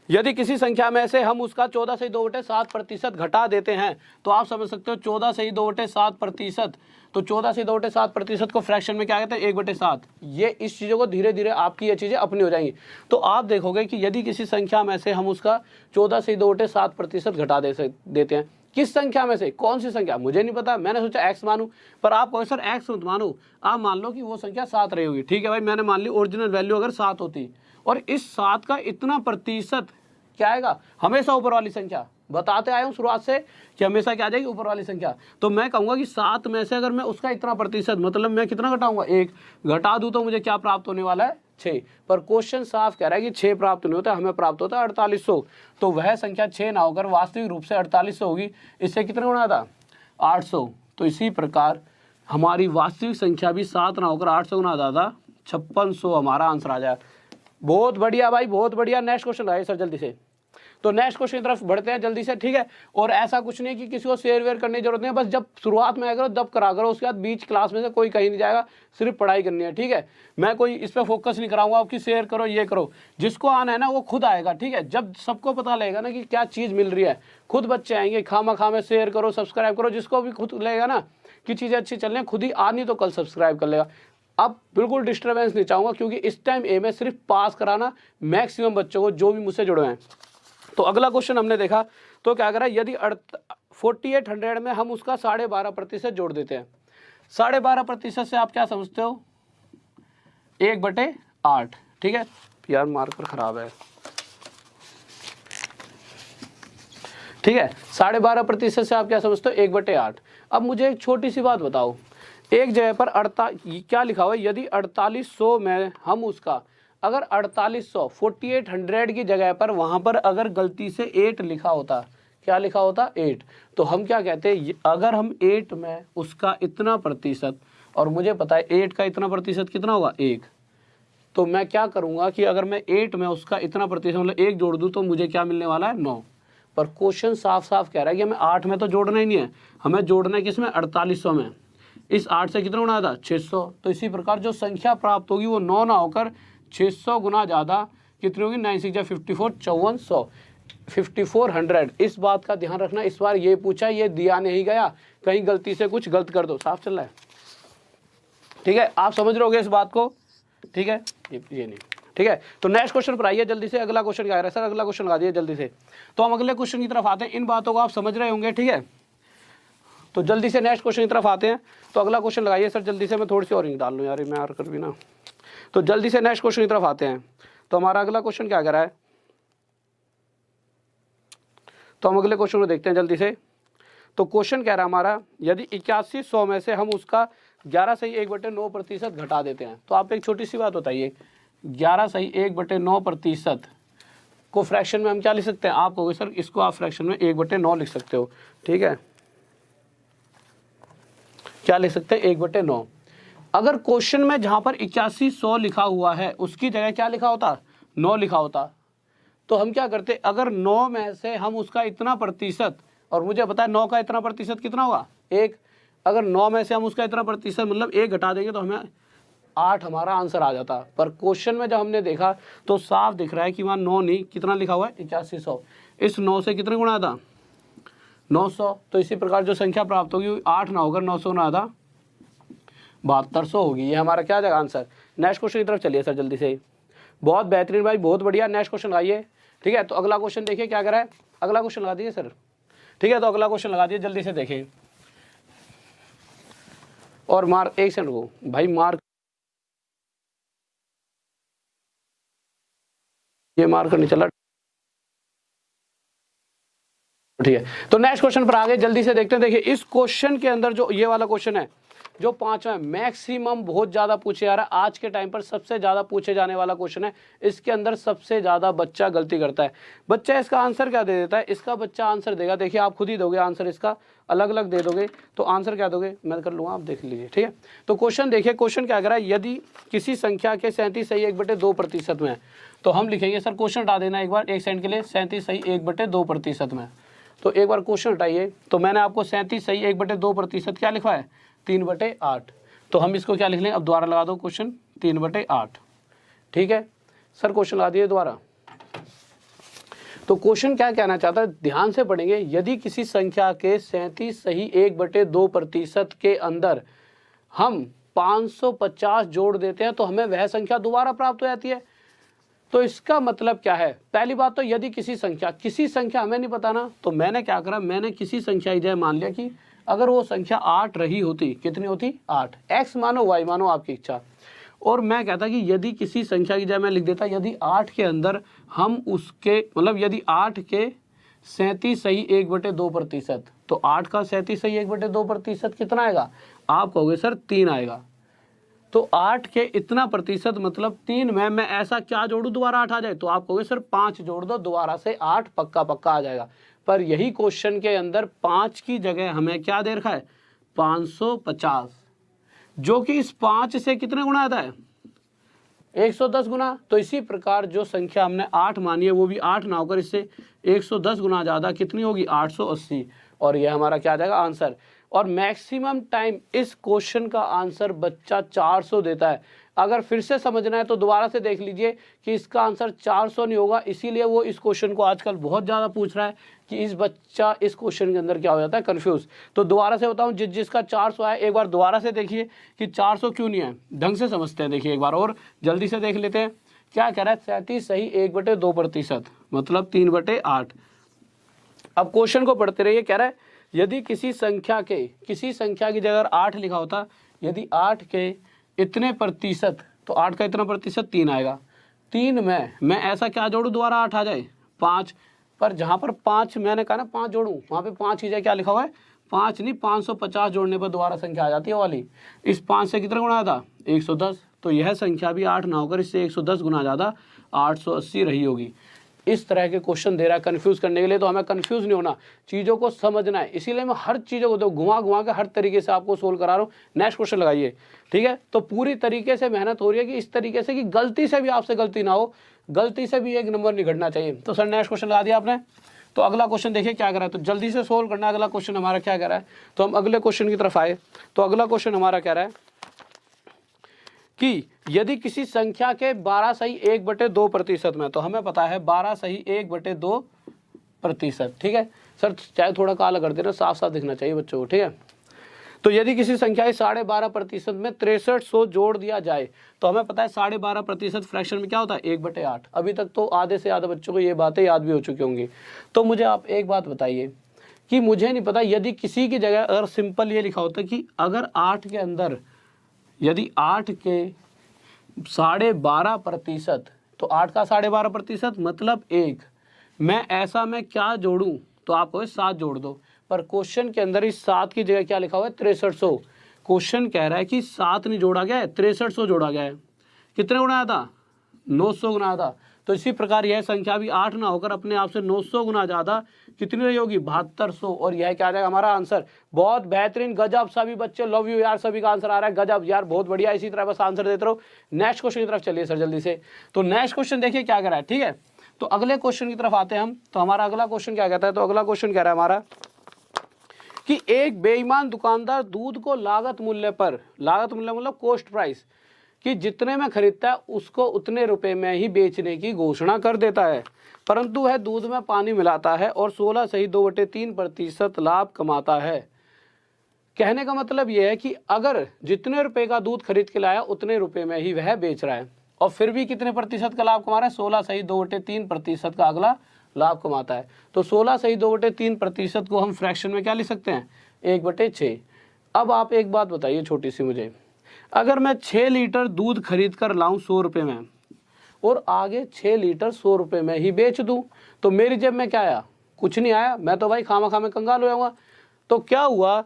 यदि किसी संख्या में से हम उसका 14 सही 2/7% घटा देते हैं, तो आप समझ सकते हो 14 सही 2/7%, तो 14 सही 2/7% को फ्रैक्शन में क्या कहते हैं 1/7। ये इस चीज़ों को धीरे धीरे आपकी ये चीज़ें अपनी हो जाएंगी। तो आप देखोगे कि यदि किसी संख्या में से हम उसका 14 सही 2/7% घटा देते हैं, किस संख्या में से, कौन सी संख्या मुझे नहीं पता, मैंने सोचा x मानूं, पर आप कहो सर x मत मानो, आप मान लो कि वो संख्या 7 रही होगी। ठीक है भाई, मैंने मान ली ओरिजिनल वैल्यू अगर 7 होती और इस 7 का इतना प्रतिशत क्या आएगा, हमेशा ऊपर वाली संख्या, बताते आया हूँ शुरुआत से कि हमेशा क्या आ जाएगी ऊपर वाली संख्या। तो मैं कहूँगा कि 7 में से अगर मैं उसका इतना प्रतिशत, मतलब मैं कितना घटाऊंगा 1 घटा दूँ, तो मुझे क्या प्राप्त होने वाला है 6। पर क्वेश्चन साफ कह रहा है कि 6 प्राप्त नहीं होता, हमें प्राप्त होता है 4800। तो वह संख्या 6 ना होकर वास्तविक रूप से 4800 होगी। इससे कितना गुना था 800। तो इसी प्रकार हमारी वास्तविक संख्या भी 7 ना होकर 800 गुना ज़्यादा 5600 हमारा आंसर आ जाए। बहुत बढ़िया भाई, बहुत बढ़िया। नेक्स्ट क्वेश्चन आए सर जल्दी से। तो नेक्स्ट क्वेश्चन की तरफ बढ़ते हैं जल्दी से, ठीक है। और ऐसा कुछ नहीं कि किसी को शेयर वेयर करने की जरूरत नहीं है, बस जब शुरुआत में आएगा तब करा करो, उसके बाद बीच क्लास में से कोई कहीं नहीं जाएगा, सिर्फ पढ़ाई करनी है, ठीक है। मैं कोई इस पर फोकस नहीं कराऊंगा आपकी शेयर करो ये करो, जिसको आना है ना वो खुद आएगा, ठीक है। जब सबको पता लगेगा ना कि क्या चीज़ मिल रही है, खुद बच्चे आएंगे। खामा में शेयर करो, सब्सक्राइब करो, जिसको भी खुद लगेगा ना कि चीज़ें अच्छी चल रही हैं, खुद ही आनी तो कल सब्सक्राइब कर लेगा। अब बिल्कुल डिस्टर्बेंस नहीं चाहूँगा, क्योंकि इस टाइम एम है सिर्फ पास कराना मैक्सिमम बच्चों को जो भी मुझसे जुड़े हैं। तो अगला क्वेश्चन हमने देखा, तो क्या करा, यदि 4800 में हम उसका 12.5% जोड़ देते हैं। 12.5% से आप क्या समझते हो 1/8, ठीक है। यार मार्कर खराब है, ठीक है। 12.5% से आप क्या समझते हो 1/8। अब मुझे एक छोटी सी बात बताओ, एक जगह पर क्या लिखा हुआ है, यदि 4800 में हम उसका अगर 4800 की जगह पर वहाँ पर अगर गलती से 8 लिखा होता, क्या लिखा होता 8, तो हम क्या कहते हैं, अगर हम 8 में उसका इतना प्रतिशत, और मुझे पता है 8 का इतना प्रतिशत कितना होगा 1, तो मैं क्या करूँगा कि अगर मैं 8 में उसका इतना प्रतिशत मतलब 1 जोड़ दूँ तो मुझे क्या मिलने वाला है 9। पर क्वेश्चन साफ साफ कह रहा है कि हमें 8 में तो जोड़ना ही नहीं है, हमें जोड़ना है किस में 4800 में। इस 8 से कितना गुना था 600। तो इसी प्रकार जो संख्या प्राप्त होगी वो 9 ना होकर 600 गुना ज़्यादा कितनी होगी, 9 6 54 5400 5400। इस बात का ध्यान रखना, इस बार ये पूछा ये दिया नहीं गया, कहीं गलती से कुछ गलत कर दो। साफ चल रहा है, ठीक है, आप समझ रहे होगे इस बात को, ठीक है, ये नहीं, ठीक है। तो नेक्स्ट क्वेश्चन पर आइए जल्दी से। अगला क्वेश्चन क्या है सर, अगला क्वेश्चन लगा दिए जल्दी से। तो हम अगले क्वेश्चन की तरफ आते हैं, इन बातों को आप समझ रहे होंगे, ठीक है। तो जल्दी से नेक्स्ट क्वेश्चन की तरफ आते हैं। तो अगला क्वेश्चन लगाइए सर जल्दी से, मैं थोड़ी सी और डाल लूँ यार, मैं यार कर भी ना। तो जल्दी से नेक्स्ट क्वेश्चन की तरफ आते हैं। तो हमारा अगला क्वेश्चन क्या कह रहा है, तो हम अगले क्वेश्चन को देखते हैं जल्दी से। तो क्वेश्चन कह रहा है हमारा, यदि 8100 में से हम उसका 11 सही 1/9% घटा देते हैं। तो आप एक छोटी सी बात बताइए, 11 सही 1/9% को फ्रैक्शन में हम क्या लिख सकते हैं, आप कहोगे सर इसको आप फ्रैक्शन में 1/9 लिख सकते हो, ठीक है, क्या लिख सकते हैं 1/9। अगर क्वेश्चन में जहां पर 8100 लिखा हुआ है उसकी जगह क्या लिखा होता, 9 लिखा होता, तो हम क्या करते, अगर 9 में से हम उसका इतना प्रतिशत, और मुझे पता है 9 का इतना प्रतिशत कितना होगा 1, अगर 9 में से हम उसका इतना प्रतिशत मतलब 1 घटा देंगे तो हमें 8 हमारा आंसर आ जाता। पर क्वेश्चन में जब हमने देखा तो साफ दिख रहा है कि वहाँ 9 नहीं, कितना लिखा हुआ है 8100, इस 9 से कितने गुना था 900। तो इसी प्रकार जो संख्या प्राप्त होगी 8 ना होकर 900 गुना था 7200 होगी। ये हमारा क्या जाएगा आंसर। नेक्स्ट क्वेश्चन की तरफ चलिए सर जल्दी से। बहुत बेहतरीन भाई, बहुत बढ़िया। नेक्स्ट क्वेश्चन लगाइए। ठीक है, तो अगला क्वेश्चन देखिए क्या करा है, अगला क्वेश्चन लगा दीजिए सर। ठीक है, तो अगला क्वेश्चन लगा दीजिए जल्दी से देखें। और मार्क, एक सेकंड को भाई, मार्क ये मार्क नहीं चला। ठीक है, तो नेक्स्ट क्वेश्चन पर आगे जल्दी से देखते हैं। देखिए इस क्वेश्चन के अंदर जो ये वाला क्वेश्चन है जो 5वां मैक्सिमम बहुत ज्यादा पूछे जा रहा है, आज के टाइम पर सबसे ज्यादा पूछे जाने वाला क्वेश्चन है। इसके अंदर सबसे ज्यादा बच्चा गलती करता है। बच्चा इसका आंसर क्या दे देता है, इसका बच्चा आंसर देगा, देखिए आप खुद ही दोगे आंसर, इसका अलग अलग दे दोगे तो आंसर क्या दोगे, मैं कर लूँगा, आप देख लीजिए। ठीक है, तो क्वेश्चन देखिए, क्वेश्चन क्या कर रहा है, यदि किसी संख्या के 37 सही 1/2% में है, तो हम लिखेंगे सर क्वेश्चन हटा देना एक बार 1 सेकंड के लिए, 37 सही 1/2% में। तो एक बार क्वेश्चन हटाइए, तो मैंने आपको 37 सही 1/2% क्या लिखा है 3/8। तो हम इसको क्या लिख लें, अब दोबारा लगा दो क्वेश्चन 3/8। ठीक है सर, क्वेश्चन लगा दिए दोबारा। तो क्वेश्चन क्या कहना चाहता है, ध्यान से पढ़ेंगे। यदि किसी संख्या के 37 सही 1/2% के अंदर हम 550 जोड़ देते हैं तो हमें वह संख्या दोबारा प्राप्त हो जाती है। तो इसका मतलब क्या है, पहली बात तो यदि किसी संख्या हमें नहीं पता ना, तो मैंने क्या करा, मैंने किसी संख्या की जगह मान लिया कि अगर वो संख्या 8 रही होती, कितनी होती 8, x मानो y मानो आपकी इच्छा, और मैं कहता कि यदि किसी संख्या की जगह मैं लिख देता यदि 8 के अंदर हम उसके मतलब यदि 8 के 37 सही 1/2%, तो 8 का 37 सही 1/2% कितना आएगा, आप कहोगे सर 3 आएगा। तो 8 के इतना प्रतिशत मतलब 3 में मैं ऐसा क्या जोड़ू दोबारा 8 आ जाए, तो आप कहोगे सर 5 जोड़ दो दोबारा से 8 पक्का पक्का आ जाएगा। पर यही क्वेश्चन के अंदर 5 की जगह हमें क्या दे रखा है 550, जो कि इस 5 से कितने गुना आता है 110 गुना। तो इसी प्रकार जो संख्या हमने 8 मानी है वो भी 8 ना होकर इससे 110 गुना ज़्यादा कितनी होगी 880, और यह हमारा क्या आ जाएगा आंसर। और मैक्सिमम टाइम इस क्वेश्चन का आंसर बच्चा 400 देता है। अगर फिर से समझना है तो दोबारा से देख लीजिए कि इसका आंसर 400 नहीं होगा, इसीलिए वो इस क्वेश्चन को आजकल बहुत ज़्यादा पूछ रहा है कि इस बच्चा इस क्वेश्चन के अंदर क्या हो जाता है कंफ्यूज। तो दोबारा से बताऊं, जिसका 400 है एक बार दोबारा से देखिए कि 400 क्यों नहीं है, ढंग से समझते हैं। देखिए एक बार और जल्दी से देख लेते हैं क्या कह रहा है, 37 सही 1/2% मतलब 3/8। अब क्वेश्चन को पढ़ते रहिए, कह रहा है यदि किसी संख्या की जगह 8 लिखा होता, यदि 8 के इतने प्रतिशत, तो 8 का इतना प्रतिशत 3 आएगा। 3 में मैं ऐसा क्या जोड़ूं दोबारा 8 आ जाए 5, पर जहाँ पर 5 मैंने कहा ना 5 जोड़ूं, वहाँ पे 5 की जगह क्या लिखा हुआ है 5 नहीं 550 जोड़ने पर दोबारा संख्या आ जाती है वाली। इस 5 से कितना गुना था 110, तो यह संख्या भी 8 ना होकर इससे 110 गुना ज़्यादा 880 रही होगी। इस तरह के क्वेश्चन दे रहा है कंफ्यूज करने के लिए, तो हमें कंफ्यूज नहीं होना, चीज़ों को समझना है। इसीलिए मैं हर चीज़ों को तो घुमा के हर तरीके से आपको सोल्व करा रहा हूँ। नेक्स्ट क्वेश्चन लगाइए। ठीक है, तो पूरी तरीके से मेहनत हो रही है कि इस तरीके से कि गलती से भी आपसे गलती ना हो, गलती से भी एक नंबर नहीं घटना चाहिए। तो सर नेक्स्ट क्वेश्चन लगा दिया आपने, तो अगला क्वेश्चन देखिए क्या कर रहा है, तो जल्दी से सोल्व करना है। अगला क्वेश्चन हमारा क्या कह रहा है, तो हम अगले क्वेश्चन की तरफ आए। तो अगला क्वेश्चन हमारा कह रहा है कि यदि किसी संख्या के 12 सही 1/2% में, तो हमें पता है 12 सही 1/2%। ठीक है सर, चाहे थोड़ा काला कर देना, साफ साफ दिखना चाहिए बच्चों को। ठीक है, तो यदि किसी संख्या के 12.5% में 6300 जोड़ दिया जाए, तो हमें पता है 12.5% फ्रैक्शन में क्या होता है 1/8। अभी तक तो आधे से ज़्यादा बच्चों को ये बातें याद भी हो चुकी होंगी। तो मुझे आप एक बात बताइए कि मुझे नहीं पता, यदि किसी की जगह अगर सिंपल ये लिखा होता कि अगर 8 के अंदर यदि 8 के 12.5%, तो 8 का 12.5% मतलब 1, मैं ऐसा में क्या जोड़ूं, तो आपको 7 जोड़ दो। पर क्वेश्चन के अंदर इस 7 की जगह क्या लिखा हुआ है 6300। क्वेश्चन कह रहा है कि 7 नहीं जोड़ा गया है 6300 जोड़ा गया है। कितने गुना आया था 900 गुना आया था। तो इसी प्रकार यह संख्या भी 8 ना होकर अपने आप से 900 गुना ज़्यादा कितनी रही होगी, 7200। और यह क्या आ जाएगा हमारा आंसर। बहुत बेहतरीन, गजब। सभी बच्चे लव यू यार, सभी का आंसर आ रहा है, गजब यार, बहुत बढ़िया। इसी तरह बस आंसर देते रहो। नेक्स्ट क्वेश्चन की तरफ चलिए सर जल्दी से। तो नेक्स्ट क्वेश्चन देखिए क्या कह रहा है, ठीक है। तो अगले क्वेश्चन की तरफ आते हैं हम। तो हमारा अगला क्वेश्चन क्या कहता है, तो अगला क्वेश्चन कह रहा है हमारा कि एक बेईमान दुकानदार दूध को लागत मूल्य मतलब कॉस्ट प्राइस कि जितने में खरीदता है उसको उतने रुपए में ही बेचने की घोषणा कर देता है, परंतु वह दूध में पानी मिलाता है और 16 सही 2/3% लाभ कमाता है। कहने का मतलब यह है कि अगर जितने रुपए का दूध खरीद के लाया उतने रुपए में ही वह बेच रहा है और फिर भी कितने प्रतिशत का लाभ कमा रहा है, 16 सही 2/3% का अगला लाभ कमाता है। तो 16 सही 2/3% को हम फ्रैक्शन में क्या लिख सकते हैं, 1/6। अब आप एक बात बताइए छोटी सी मुझे, अगर मैं 6 लीटर दूध खरीद कर लाऊं 100 रुपये में और आगे 6 लीटर 100 रुपये में ही बेच दूं, तो मेरी जेब में क्या आया, कुछ नहीं आया। मैं तो भाई खामा खामे कंगाल हो जाऊंगा। तो क्या हुआ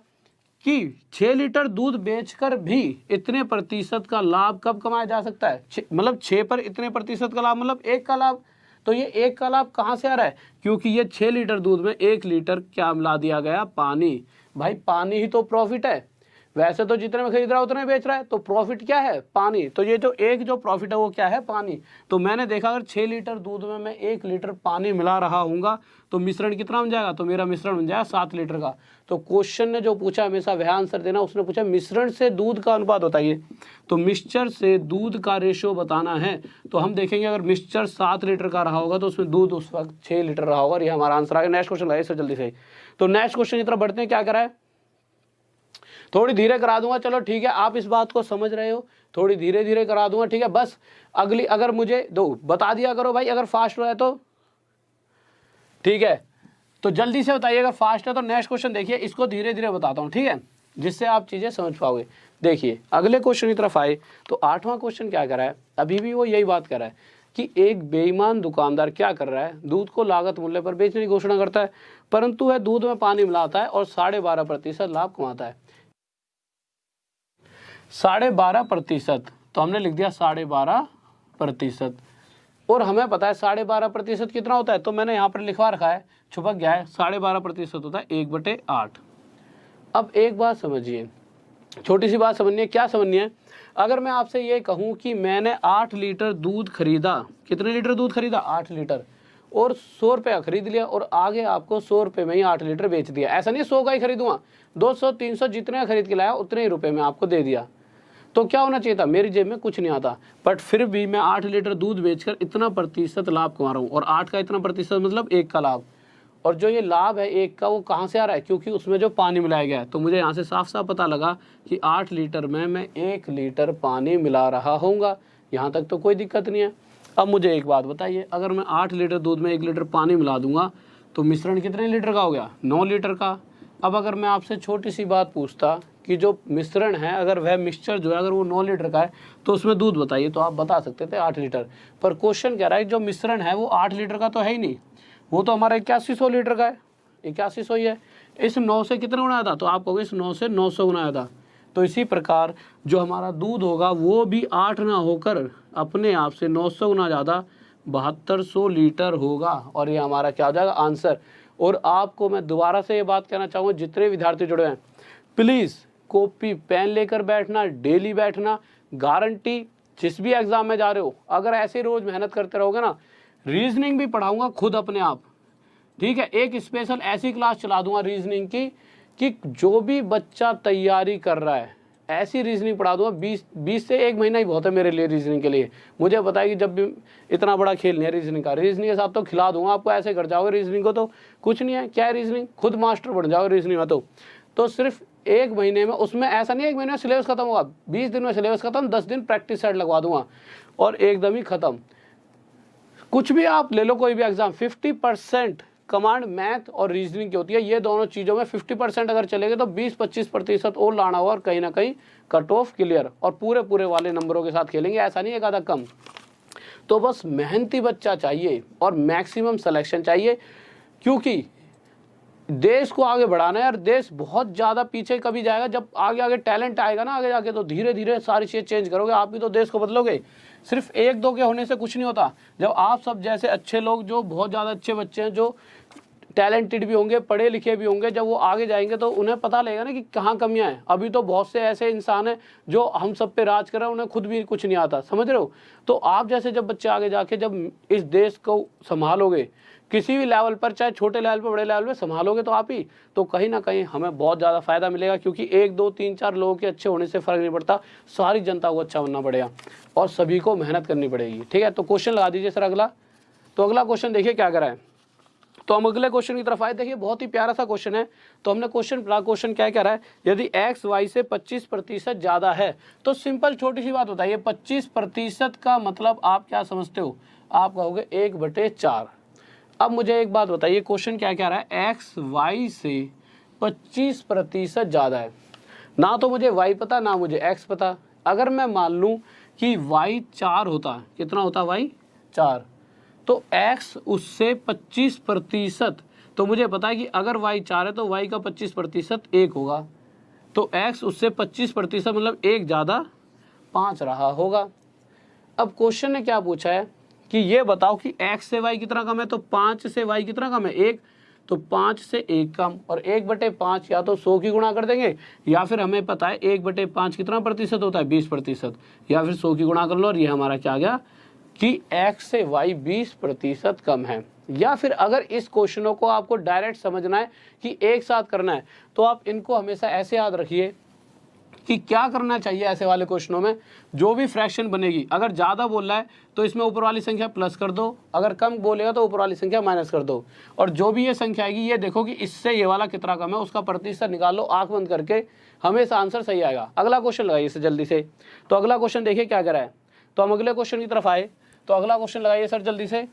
कि 6 लीटर दूध बेचकर भी इतने प्रतिशत का लाभ कब कमाया जा सकता है, मतलब 6 पर इतने प्रतिशत का लाभ मतलब 1 का लाभ। तो ये 1 का लाभ कहाँ से आ रहा है, क्योंकि ये 6 लीटर दूध में 1 लीटर क्या मिला दिया गया, पानी। भाई पानी ही तो प्रॉफिट है। वैसे तो जितने में खरीद रहा है उतने बेच रहा है, तो प्रॉफिट क्या है, पानी। तो ये जो प्रॉफिट है वो क्या है, पानी। तो मैंने देखा अगर 6 लीटर दूध में मैं 1 लीटर पानी मिला रहा हूँगा तो मिश्रण कितना बन जाएगा, तो मेरा मिश्रण बन जाएगा 7 लीटर का। तो क्वेश्चन ने जो पूछा हमेशा वह आंसर देना। उसने पूछा मिश्रण से दूध का अनुपात बताइए, तो मिक्सचर से दूध का रेशो बताना है। तो हम देखेंगे अगर मिक्सचर 7 लीटर का रहा होगा तो उसमें दूध उस वक्त 6 लीटर रहा होगा। और ये हमारा आंसर आ गया। नेक्स्ट क्वेश्चन लगाइए सर जल्दी से। तो नेक्स्ट क्वेश्चन की तरफ बढ़ते हैं। क्या करा है, थोड़ी धीरे करा दूंगा, चलो ठीक है, आप इस बात को समझ रहे हो, थोड़ी धीरे धीरे करा दूंगा, ठीक है। बस अगली अगर मुझे दो बता दिया करो भाई, अगर फास्ट हो है तो ठीक है, तो जल्दी से बताइए। अगर फास्ट है तो नेक्स्ट क्वेश्चन देखिए, इसको धीरे धीरे बताता हूँ, ठीक है, जिससे आप चीजें समझ पाओगे। देखिए अगले क्वेश्चन की तरफ आए तो 8वां क्वेश्चन क्या कर रहा है, अभी भी वो यही बात कर रहा है कि एक बेईमान दुकानदार क्या कर रहा है, दूध को लागत मूल्य पर बेचने की घोषणा करता है, परंतु वह दूध में पानी मिलाता है और 12.5% लाभ कमाता है। 12.5%, तो हमने लिख दिया 12.5%। और हमें पता है 12.5% कितना होता है, तो मैंने यहाँ पर लिखवा रखा है, छुपक गया है, 12.5% होता है 1/8। अब एक बात समझिए, छोटी सी बात समझनी है। क्या समझनी है, अगर मैं आपसे ये कहूँ कि मैंने 8 लीटर दूध खरीदा, कितने लीटर दूध खरीदा, 8 लीटर, और 100 रुपये का खरीद लिया और आगे आपको 100 रुपये में ही 8 लीटर बेच दिया। ऐसा नहीं 100 का ही खरीदूंगा, 200 300 जितने खरीद के लाया उतने ही रुपये में आपको दे दिया, तो क्या होना चाहिए था, मेरी जेब में कुछ नहीं आता, बट फिर भी मैं 8 लीटर दूध बेचकर इतना प्रतिशत लाभ कमा रहा हूँ। और 8 का इतना प्रतिशत मतलब 1 का लाभ। और जो ये लाभ है 1 का, वो कहाँ से आ रहा है, क्योंकि उसमें जो पानी मिलाया गया है। तो मुझे यहाँ से साफ साफ पता लगा कि 8 लीटर में मैं 1 लीटर पानी मिला रहा होऊंगा। यहाँ तक तो कोई दिक्कत नहीं है। अब मुझे एक बात बताइए, अगर मैं 8 लीटर दूध में 1 लीटर पानी मिला दूंगा तो मिश्रण कितने लीटर का हो गया, 9 लीटर का। अब अगर मैं आपसे छोटी सी बात पूछता कि जो मिश्रण है, अगर वह मिक्सचर जो है अगर वो 9 लीटर का है तो उसमें दूध बताइए, तो आप बता सकते थे 8 लीटर। पर क्वेश्चन कह रहा है जो मिश्रण है वो 8 लीटर का तो है ही नहीं, वो तो हमारा 8100 लीटर का है, 8100 ही है। इस 9 से कितना गुना था, तो आप कहोगे इस 9 से 900 गुना था। तो इसी प्रकार जो हमारा दूध होगा वो भी 8 ना होकर अपने आप से 900 गुना ज़्यादा 7200 लीटर होगा। और ये हमारा क्या हो जाएगा, आंसर। और आपको मैं दोबारा से ये बात कहना चाहूँगा, जितने विद्यार्थी जुड़े हैं प्लीज़ कॉपी पेन लेकर बैठना, डेली बैठना। गारंटी जिस भी एग्जाम में जा रहे हो, अगर ऐसे रोज मेहनत करते रहोगे ना, रीजनिंग भी पढ़ाऊंगा खुद अपने आप, ठीक है। एक स्पेशल ऐसी क्लास चला दूंगा रीजनिंग की कि जो भी बच्चा तैयारी कर रहा है ऐसी रीजनिंग पढ़ा दूंगा। 20 से 1 महीना ही बहुत है मेरे लिए रीजनिंग के लिए। मुझे पता है कि जब भी इतना बड़ा खेल नहीं है रीजनिंग का, रीजनिंग के साथ तो खिला दूंगा आपको, ऐसे कर जाओगे रीजनिंग को तो कुछ नहीं है। क्या है रीजनिंग, खुद मास्टर बन जाओगे रीजनिंग में। तो सिर्फ 1 महीने में, उसमें ऐसा नहीं 1 महीने में सिलेबस खत्म होगा, 20 दिन में सिलेबस खत्म, 10 दिन प्रैक्टिस सेट लगवा दूंगा और एकदम ही खत्म। कुछ भी आप ले लो, कोई भी एग्जाम, 50% कमांड मैथ और रीजनिंग की होती है। ये दोनों चीज़ों में 50% अगर चलेंगे तो 20-25% और लाना होगा और कहीं ना कहीं कट ऑफ क्लियर, और पूरे वाले नंबरों के साथ खेलेंगे, ऐसा नहीं एक आधा कम। तो बस मेहनती बच्चा चाहिए और मैक्सिमम सिलेक्शन चाहिए, क्योंकि देश को आगे बढ़ाना है यार। देश बहुत ज़्यादा पीछे कभी जाएगा जब आगे आगे टैलेंट आएगा ना, आगे जाके तो धीरे धीरे सारी चीज़ें चेंज करोगे, आप भी तो देश को बदलोगे। सिर्फ एक दो के होने से कुछ नहीं होता। जब आप सब जैसे अच्छे लोग, जो बहुत ज़्यादा अच्छे बच्चे हैं, जो टैलेंटेड भी होंगे, पढ़े लिखे भी होंगे, जब वो आगे जाएंगे तो उन्हें पता लगेगा ना कि कहाँ कमियां हैं। अभी तो बहुत से ऐसे इंसान हैं जो हम सब पे राज कर रहे हैं, उन्हें खुद भी कुछ नहीं आता, समझ रहे हो। तो आप जैसे जब बच्चे आगे जाके जब इस देश को संभालोगे किसी भी लेवल पर, चाहे छोटे लेवल पर बड़े लेवल पर संभालोगे तो आप ही, तो कहीं ना कहीं हमें बहुत ज़्यादा फायदा मिलेगा। क्योंकि 1 2 3 4 लोगों के अच्छे होने से फ़र्क नहीं पड़ता, सारी जनता को अच्छा बनना पड़ेगा और सभी को मेहनत करनी पड़ेगी। ठीक है, तो क्वेश्चन लगा दीजिए सर अगला। तो अगला क्वेश्चन देखिए क्या करा है। तो हम अगले क्वेश्चन की तरफ आए। देखिए बहुत ही प्यारा सा क्वेश्चन है। तो हमने क्वेश्चन क्या कह रहा है, यदि x y से 25% ज़्यादा है, तो सिंपल छोटी सी बात बताइए 25% का मतलब आप क्या समझते हो? आप कहोगे 1/4। अब मुझे एक बात बताइए, क्वेश्चन क्या कह रहा है, x y से 25% ज़्यादा है। ना तो मुझे y पता ना मुझे x पता। अगर मैं मान लूँ कि y 4 होता, कितना होता y 4, तो x उससे 25%, तो मुझे पता है कि अगर y 4 है तो y का 25% 1 होगा। तो x उससे 25% मतलब 1 ज़्यादा 5 रहा होगा। अब क्वेश्चन ने क्या पूछा है कि ये बताओ कि x से y कितना कम है, तो 5 से y कितना कम है 1, तो 5 से 1 कम, और 1/5 या तो 100 की गुणा कर देंगे, या फिर हमें पता है 1/5 कितना प्रतिशत होता है 20%, या फिर 100 की गुणा कर लो और ये हमारा क्या आ गया कि x से y 20% कम है। या फिर अगर इस क्वेश्चनों को आपको डायरेक्ट समझना है कि एक साथ करना है, तो आप इनको हमेशा ऐसे याद रखिए कि क्या करना चाहिए ऐसे वाले क्वेश्चनों में। जो भी फ्रैक्शन बनेगी, अगर ज़्यादा बोल रहा है तो इसमें ऊपर वाली संख्या प्लस कर दो, अगर कम बोलेगा तो ऊपर वाली संख्या माइनस कर दो, और जो भी ये संख्या आएगी ये देखो कि इससे ये वाला कितना कम है, उसका प्रतिशत निकालो आंख बंद करके, हमेशा आंसर सही आएगा। अगला क्वेश्चन लगाइए इसे जल्दी से। तो अगला क्वेश्चन देखिए क्या करा है। तो हम अगले क्वेश्चन की तरफ आए। तो अगला क्वेश्चन लगाइए सर जल्दी से।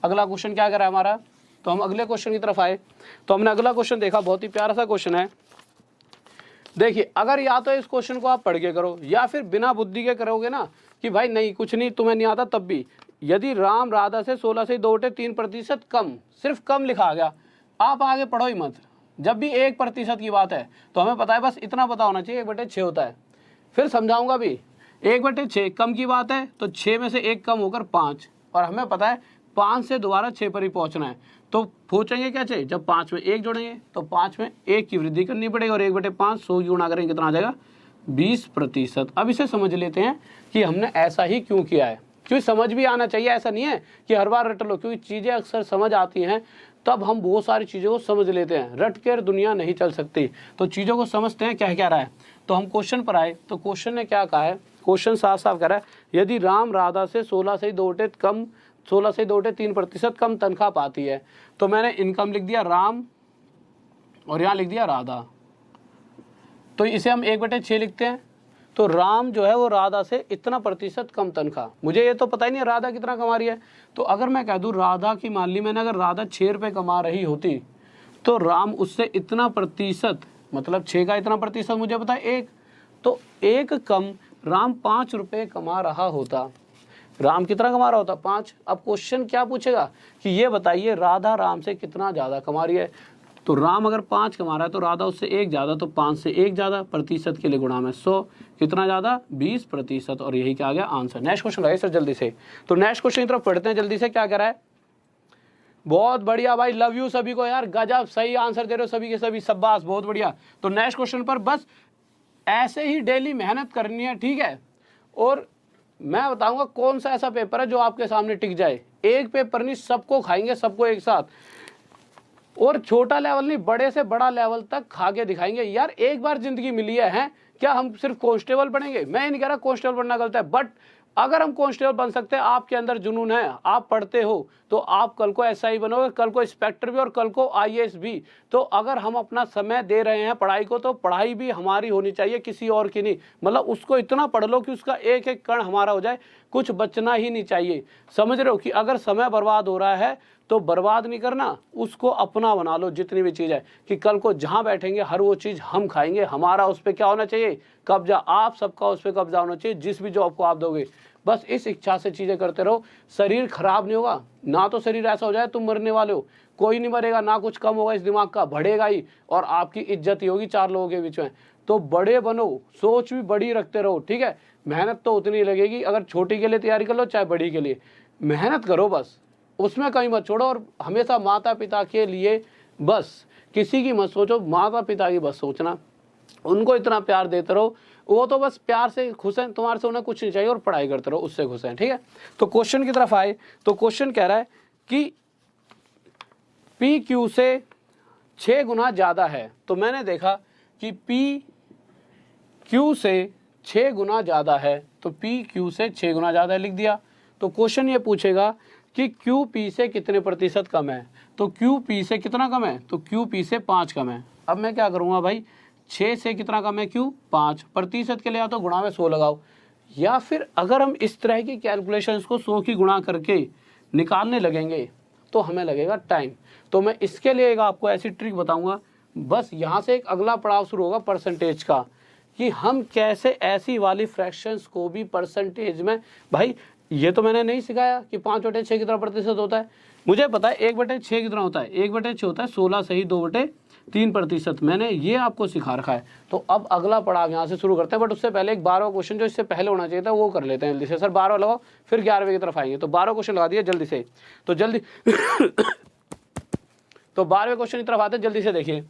अगला क्वेश्चन क्या करा है हमारा, तो हम अगले क्वेश्चन की तरफ आए। तो हमने अगला क्वेश्चन देखा, बहुत ही प्यारा सा क्वेश्चन है। देखिए अगर या तो इस क्वेश्चन को आप पढ़ के करो या फिर बिना बुद्धि के करोगे ना कि भाई नहीं कुछ नहीं तुम्हें नहीं आता, तब भी यदि राम राधा से 16 से 2/3% कम, सिर्फ कम लिखा गया, आप आगे पढ़ो ही मत। जब भी 1% की बात है तो हमें पता है बस इतना पता होना चाहिए 1/6 होता है। फिर समझाऊंगा भी, 1/6 कम की बात है तो 6 में से 1 कम होकर 5, और हमें पता है 5 से दोबारा 6 पर ही पहुंचना है। तो पूछेंगे क्या चाहिए, जब 5 में 1 जोड़ेंगे तो 5 में 1 की वृद्धि करनी पड़ेगी, और 1/5 100 की गुणा करेंगे कितना आ जाएगा 20%। अब इसे समझ लेते हैं कि हमने ऐसा ही क्यों किया है, क्योंकि समझ भी आना चाहिए। ऐसा नहीं है कि हर बार रट लो, क्योंकि चीज़ें अक्सर समझ आती हैं तब हम बहुत सारी चीज़ों को समझ लेते हैं, रट कर दुनिया नहीं चल सकती। तो चीज़ों को समझते हैं क्या रहा है। तो हम क्वेश्चन पर आए। तो क्वेश्चन ने क्या कहा है, क्वेश्चन साफ साफ कह रहा है, यदि राम राधा से 16 से 2/3% कम तनख्वाह पाती है। तो मैंने इनकम लिख दिया राम और यहाँ लिख दिया राधा, तो इसे हम 1/6 लिखते हैं। तो राम जो है वो राधा से इतना प्रतिशत कम तनख्वाह, मुझे ये तो पता ही नहीं राधा कितना कमा रही है। तो अगर मैं कह दूँ राधा की, मान ली मैंने अगर राधा 6 रुपये कमा रही होती तो राम उससे इतना प्रतिशत, मतलब 6 का इतना प्रतिशत मुझे पता है 1, तो 1 कम राम 5 रुपये कमा रहा होता। राम कितना कमा रहा होता 5। अब क्वेश्चन क्या पूछेगा कि ये बताइए राधा राम से कितना ज़्यादा कमा रही है। तो राम अगर 5 कमा रहा है तो राधा उससे 1 ज़्यादा, तो 5 से 1 ज़्यादा, प्रतिशत के लिए गुणा में 100, कितना ज़्यादा 20%, और यही क्या आ गया आंसर। नेक्स्ट क्वेश्चन आइए सर जल्दी से। तो नेक्स्ट क्वेश्चन की तरफ पढ़ते हैं जल्दी से, क्या कह रहा है। बहुत बढ़िया भाई, लव यू सभी को यार, गजब सही आंसर दे रहे हो सभी के सभी, शाबाश बहुत बढ़िया। तो नेक्स्ट क्वेश्चन पर बस ऐसे ही डेली मेहनत करनी है, ठीक है। और मैं बताऊंगा कौन सा ऐसा पेपर है जो आपके सामने टिक जाए। एक पेपर नहीं, सबको खाएंगे, सबको एक साथ, और छोटा लेवल नहीं बड़े से बड़ा लेवल तक खा के दिखाएंगे। यार एक बार जिंदगी मिली है क्या हम सिर्फ कांस्टेबल बनेंगे? मैं नहीं कह रहा कांस्टेबल बनना गलत है, बट अगर हम कांस्टेबल बन सकते हैं, आपके अंदर जुनून है, आप पढ़ते हो, तो आप कल को एसआई बनोगे, कल को इंस्पेक्टर भी, और कल को आईएएस भी। तो अगर हम अपना समय दे रहे हैं पढ़ाई को, तो पढ़ाई भी हमारी होनी चाहिए, किसी और की नहीं। मतलब उसको इतना पढ़ लो कि उसका एक एक कण हमारा हो जाए, कुछ बचना ही नहीं चाहिए। समझ रहे हो कि अगर समय बर्बाद हो रहा है तो बर्बाद नहीं करना, उसको अपना बना लो। जितनी भी चीज़ है कि कल को जहाँ बैठेंगे हर वो चीज़ हम खाएंगे, हमारा उस पर क्या होना चाहिए कब्जा, आप सबका उस पर कब्जा होना चाहिए। जिस भी जॉब को आप दोगे बस इस इच्छा से चीज़ें करते रहो, शरीर खराब नहीं होगा। ना तो शरीर ऐसा हो जाए तुम मरने वाले हो, कोई नहीं मरेगा, ना कुछ कम होगा इस दिमाग का, बढ़ेगा ही, और आपकी इज्जत ही होगी 4 लोगों के बीच में। तो बड़े बनो, सोच भी बड़ी रखते रहो, ठीक है। मेहनत तो उतनी ही लगेगी, अगर छोटी के लिए तैयारी कर लो चाहे बड़ी के लिए, मेहनत करो बस, उसमें कहीं मत छोड़ो। और हमेशा माता पिता के लिए बस, किसी की मत सोचो, माता पिता की बस सोचना, उनको इतना प्यार देते रहो, वो तो बस प्यार से खुश हैं, तुम्हारे से उन्हें कुछ नहीं चाहिए, और पढ़ाई करते रहो, उससे खुश हैं, ठीक है। तो क्वेश्चन की तरफ आए तो क्वेश्चन कह रहा है कि पी क्यू से 6 गुना ज़्यादा है। तो मैंने देखा कि पी क्यू से 6 गुना ज़्यादा है, तो पी क्यू से 6 गुना ज़्यादा लिख दिया। तो क्वेश्चन ये पूछेगा कि क्यू पी से कितने प्रतिशत कम है। तो क्यू पी से कितना कम है, तो क्यू पी से 5 कम है। अब मैं क्या करूँगा भाई, 6 से कितना कम है, क्यू 5, प्रतिशत के लिए या तो गुणा में 100 लगाओ, या फिर अगर हम इस तरह की कैलकुलेशंस को 100 की गुणा करके निकालने लगेंगे तो हमें लगेगा टाइम। तो मैं इसके लिए एक आपको ऐसी ट्रिक बताऊंगा, बस यहाँ से एक अगला पड़ाव शुरू होगा परसेंटेज का, कि हम कैसे ऐसी वाली फ्रैक्शंस को भी परसेंटेज में, भाई ये तो मैंने नहीं सिखाया कि 5/6 कितना प्रतिशत होता है, मुझे पता है 1/6 कितना होता है, 1/6 होता है 16 सही 2/3%, मैंने ये आपको सिखा रखा है। तो अब अगला पड़ाव यहाँ से शुरू करते हैं, बट उससे पहले एक 12वां क्वेश्चन जो इससे पहले होना चाहिए था वो कर लेते हैं जल्दी से। सर 12 लगाओ, फिर 11वें की तरफ आएंगे। तो 12 क्वेश्चन लगा दिए जल्दी से, तो जल्दी तो 12वें क्वेश्चन की तरफ आते हैं, जल्दी से देखिए।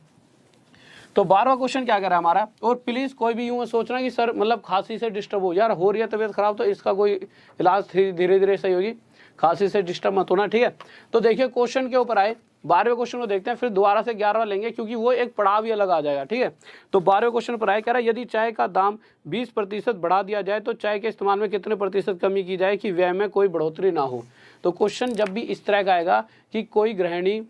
तो 12वां क्वेश्चन क्या कर रहा है हमारा, और प्लीज़ कोई भी यूँ सोचना कि सर मतलब खांसी से डिस्टर्ब हो, यार हो रही है तबीयत खराब तो इसका कोई इलाज धीरे धीरे सही होगी, खांसी से डिस्टर्ब मत होना, ठीक है। तो देखिए क्वेश्चन के ऊपर आए, 12वें क्वेश्चन को देखते हैं, फिर दोबारा से 11वां लेंगे क्योंकि वो एक पड़ाव ही अलग आ जाएगा, ठीक है। तो 12वें क्वेश्चन पर आए, कह रहा है यदि चाय का दाम 20% बढ़ा दिया जाए तो चाय के इस्तेमाल में कितने प्रतिशत कमी की जाए कि व्यय में कोई बढ़ोतरी ना हो। तो क्वेश्चन जब भी इस तरह का आएगा कि कोई गृहिणी